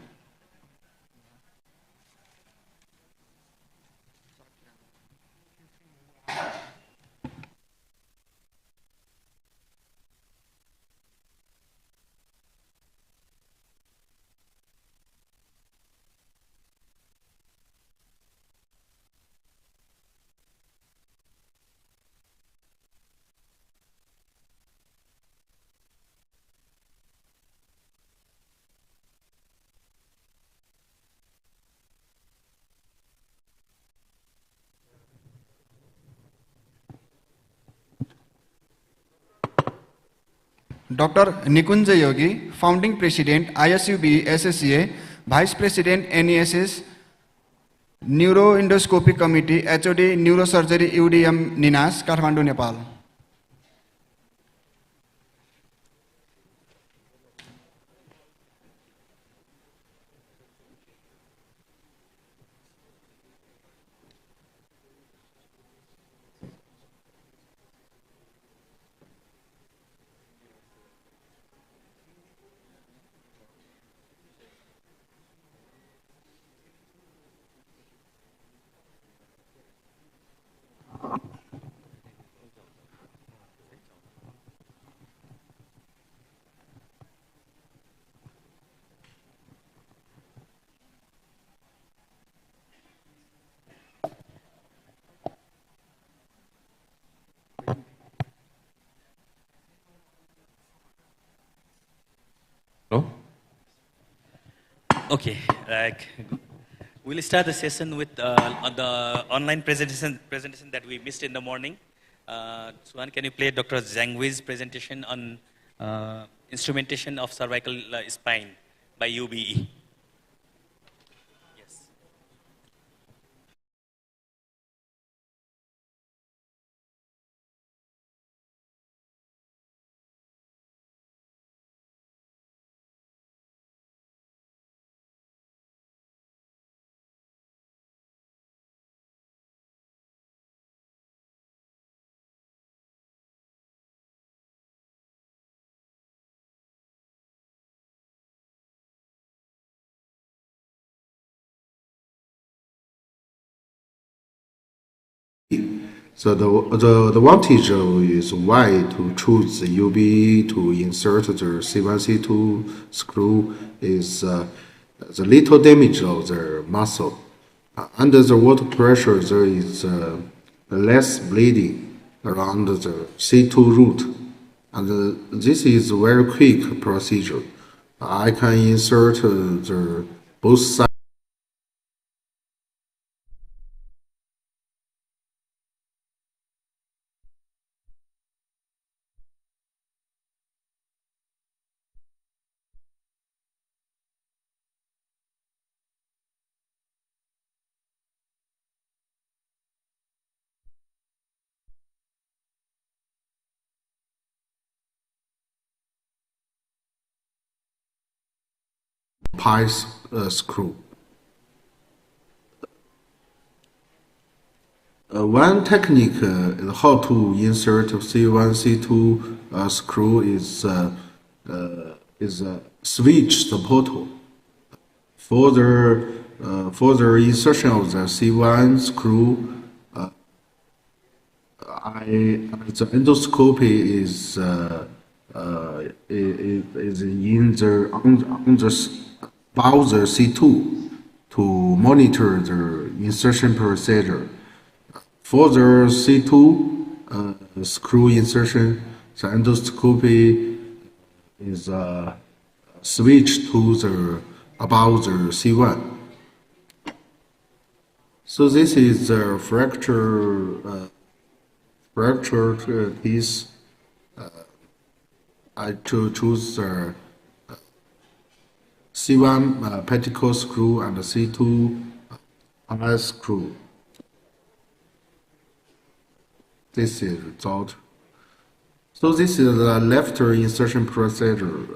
Dr. Nikunja Yogi, Founding President, ISUBE SSEA, Vice President, NESS, Neuroendoscopy Committee, HOD, Neurosurgery, UDM Ninas, Kathmandu, Nepal. Hello? Okay, we'll start the session with on the online presentation that we missed in the morning. Suhan, can you play Dr. Zhang Wei's presentation on instrumentation of cervical spine by UBE? So the advantage is why to choose the UBE to insert the C1, C2 screw is the little damage of the muscle. Under the water pressure, there is less bleeding around the C2 root. And this is a very quick procedure. I can insert the both sides. Pi screw. One technique how to insert C1, C2 screw is switch the portal. For the insertion of the C1 screw, the endoscopy is in the above the C2 to monitor the insertion procedure. For the C2 screw insertion, the endoscopy is switched to the above the C1. So this is the fractured piece. I choose the C1 pedicle screw and the C2 RS screw. This is the result. So this is the left insertion procedure.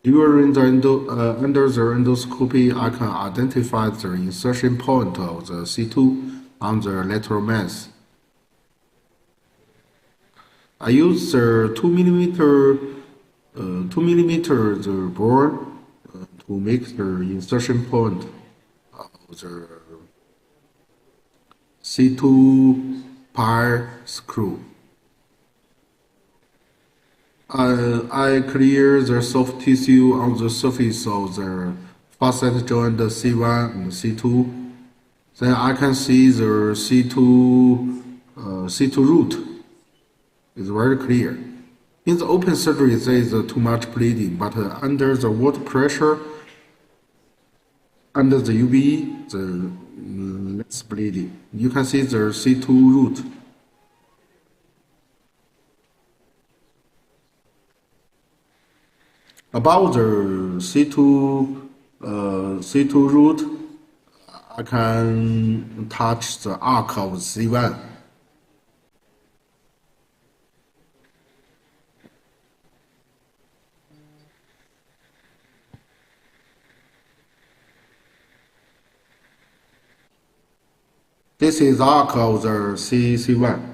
During the under the endoscopy, I can identify the insertion point of the C2 on the lateral mass. I use the 2 millimeter the bore to make the insertion point of the C2 pi screw. I clear the soft tissue on the surface of the facet joint C1 and C2. Then I can see the C2 root is very clear. In the open surgery, there is too much bleeding, but under the water pressure, under the UBE, the less bleeding. You can see the C2 root. About the C2 root, I can touch the arc of C1. This is arc of the C1.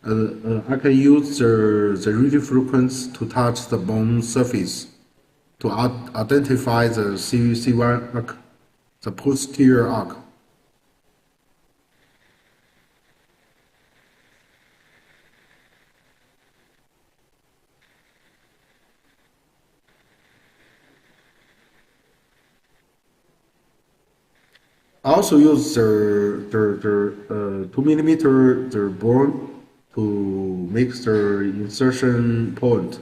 I can use the radio frequency to touch the bone surface to identify the C1 arc, the posterior arc. I also use the 2 millimeter the bone to make the insertion point.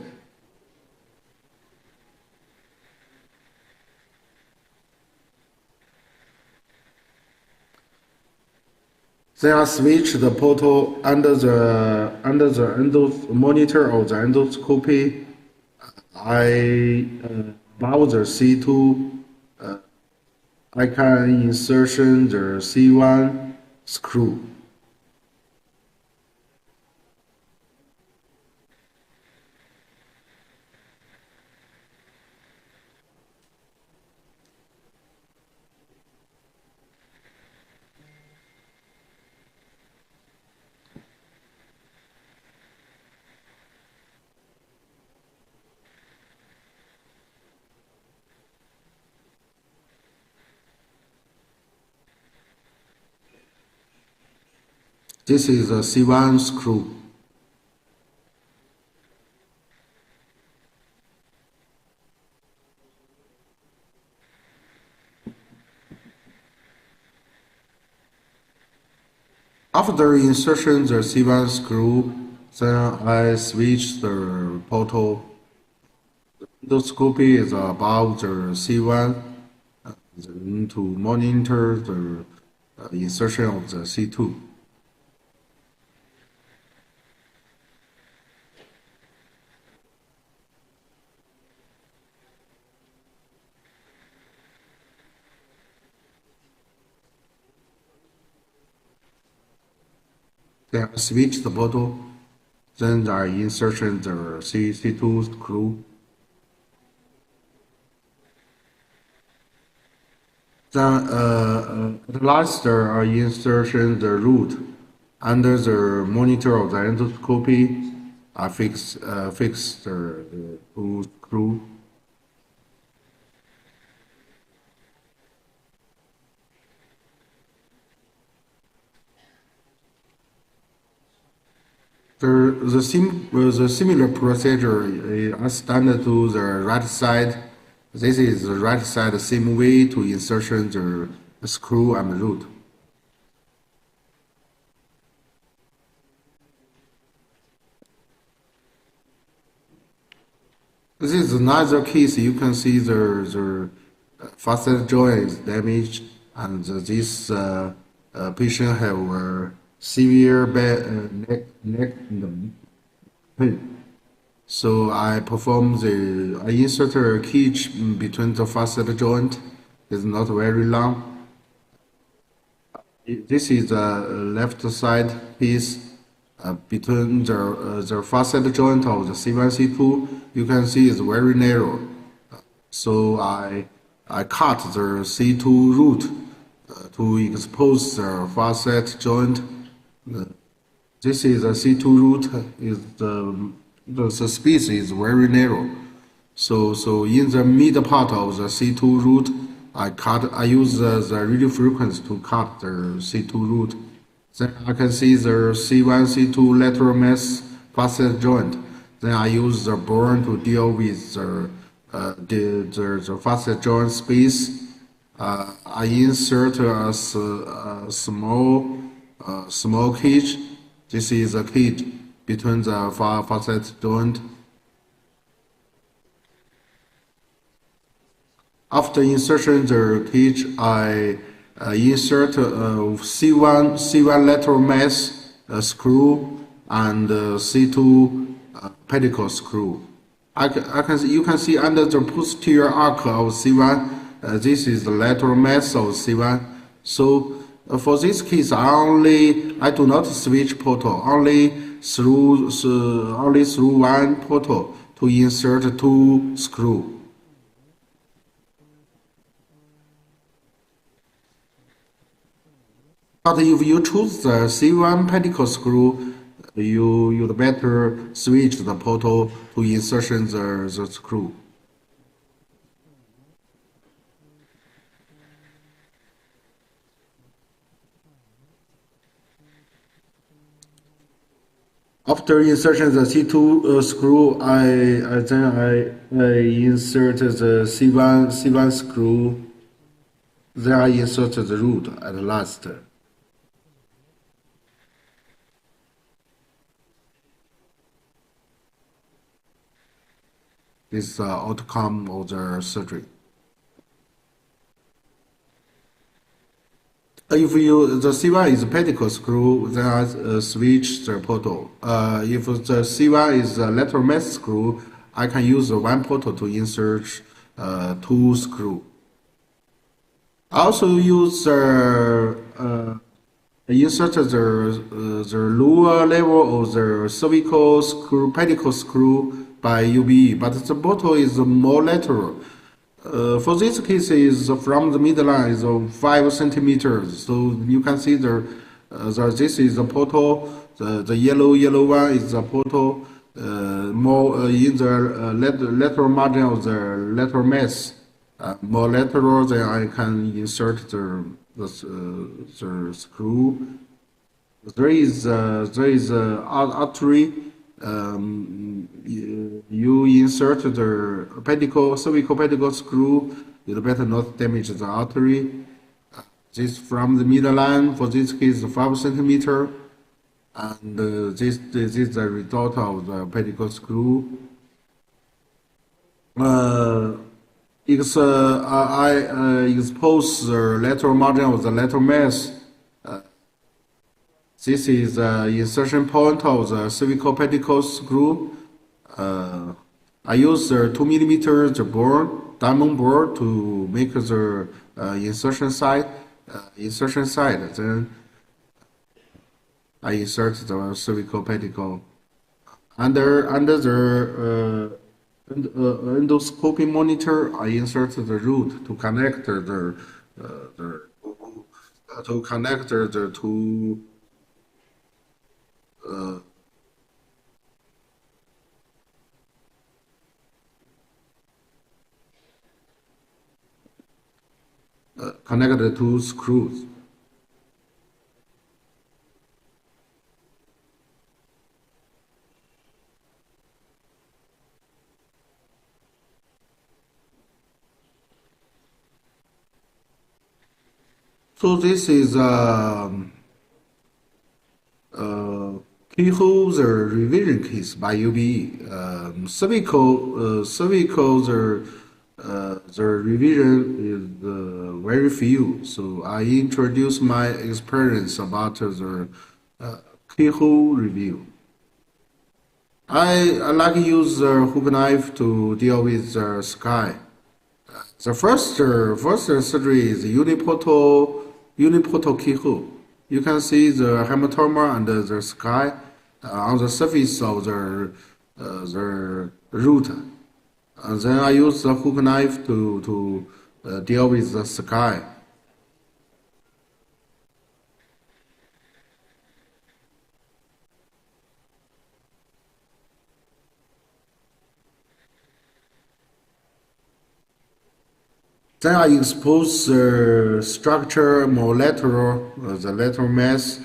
Then I switch the portal under the monitor of the endoscopy. Above the C2. I can insertion the C1 screw. This is a C1 screw. After insertion the C1 screw, then I switch the portal. The endoscopy is above the C1 then to monitor the insertion of the C2. Then I switch the bottle, then I insertion the C2 screw. Then at last I insertion the root under the monitor of the endoscopy. I fix the two screw. The similar procedure is standard to the right side. This is the right side, the same way to insertion the screw and root. This is another case. You can see the facet joint is damaged, and this patient have severe neck pain. So I insert a cage between the facet joint. It's not very long. This is the left side piece between the facet joint of the C1, C2. You can see it's very narrow. So I cut the C2 root to expose the facet joint. This is a C2 root. Is the space is very narrow. So in the middle part of the C2 root, I use the radio frequency to cut the C2 root. Then I can see the C1, C2 lateral mass facet joint. Then I use the bone to deal with the facet joint space. I insert a small cage. This is a cage between the facet joint. After insertion the cage, I insert C1 lateral mass screw and C2 pedicle screw. You can see under the posterior arc of C1, this is the lateral mass of C1. So for this case, I do not switch portal, only through one portal to insert two screw. But if you choose the C1 pedicle screw, you'd better switch the portal to insertion the screw. After insertion the C2 screw, I insert the C1 screw. Then I insert the root at last. This is the outcome of the surgery. If the C1 is a pedicle screw, then I switch the portal. If the C1 is a lateral mass screw, I can use one portal to insert two screw. I also use insert the lower level of the cervical screw, pedicle screw by UBE, but the portal is more lateral. For this case, is from the midline is 5 centimeters. So you can see this is the portal. The yellow one is the portal. More in the lateral margin of the lateral mass. More lateral, then I can insert the screw. There is artery. You insert the cervical pedicle screw. You better not damage the artery. This from the midline for this case 5 centimeter, and this is the result of the pedicle screw. I expose the lateral margin of the lateral mass. This is the insertion point of the cervical pedicle screw. I use the 2 millimeter diamond bore to make the insertion side. Then I insert the cervical pedicle under the endoscopy monitor. I insert the root to connect the two connected to screws. So this is keyhole the revision case by UBE. Cervical the revision is very few. So I introduce my experience about the keyhole review. I like to use the hook knife to deal with the sky. The first surgery is uniportal keyhole. You can see the hematoma under the sky on the surface of the root. Then I use the hook knife to deal with the sky. Then I expose the structure more lateral, the lateral mass.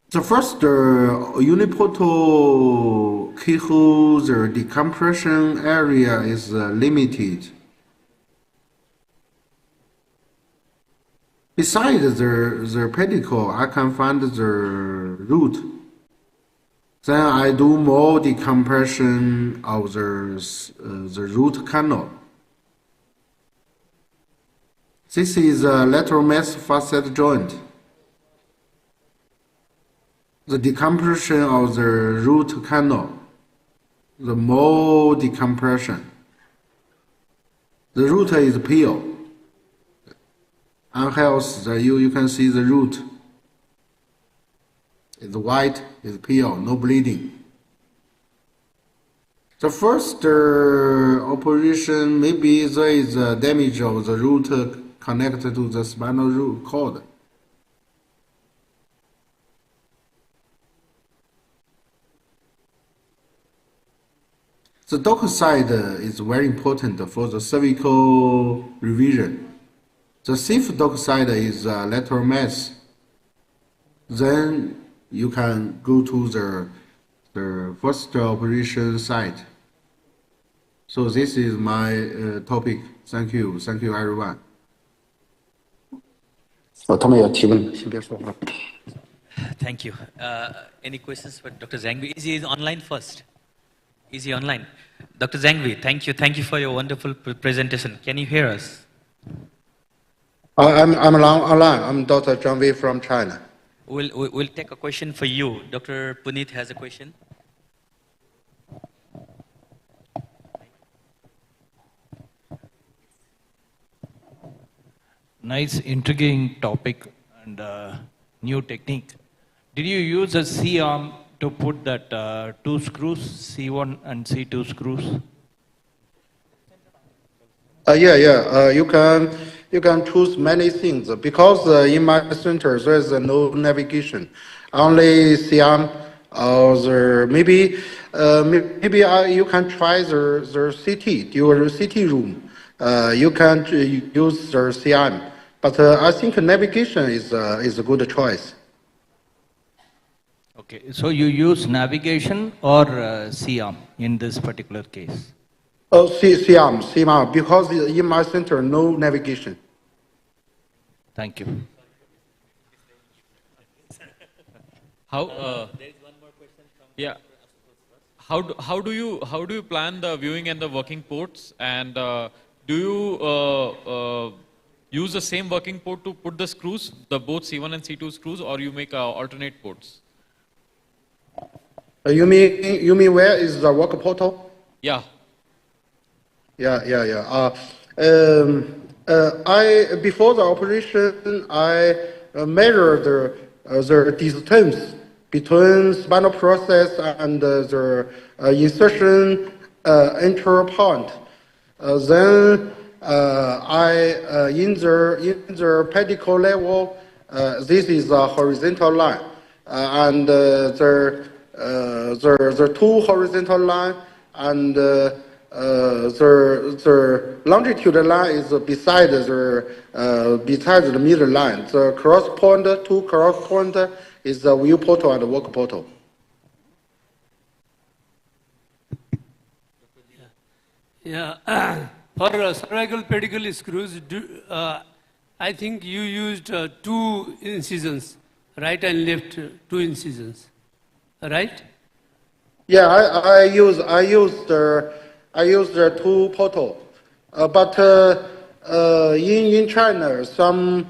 The first uniportal keyhole, the decompression area is limited. Besides the pedicle, I can find the root. Then I do more decompression of the root canal. This is a lateral mass facet joint. The decompression of the root canal, the more decompression. The root is pale. Unhealthy, you can see the root. It's white, it's pale, no bleeding. The first operation, maybe there is damage of the root connected to the spinal root cord. The dorsal side is very important for the cervical revision. The safe dorsal side is lateral mass. Then you can go to the first operation site. So this is my topic. Thank you everyone. 他们有提问，先别说话。Thank you. Any questions for Dr. Zhangvi? Is he online first? Is he online? Dr. Zhangvi, thank you. Thank you for your wonderful presentation. Can you hear us? I'm online. I'm Dr. Zhang Wei from China. We'll take a question for you. Dr. Puneet has a question. Nice, intriguing topic and new technique. Did you use a C-arm to put that two screws, C1 and C2 screws? You can choose many things because in my center there is no navigation, only C-arm or maybe you can try the CT, your CT room. You can use the C-arm, but I think navigation is a good choice. Okay, so you use navigation or C-arm in this particular case? Oh, C-arm, because in my center no navigation. Thank you. How? There is one more question from. Yeah. How do you plan the viewing and the working ports, and do you use the same working port to put the screws, the both C1 and C2 screws, or you make alternate ports? You mean where is the work portal? Yeah. Before the operation, I measure the distance between spinal process and the insertion entry point. Then in the pedicle level, this is a horizontal line, and the two horizontal line and the longitude line is beside the middle line. The cross point, two cross point is the view portal and the work portal. Yeah, for cervical pedicle screws, I think you used 2 incisions, right and left 2 incisions, right? Yeah, I use the 2 portal, but in China some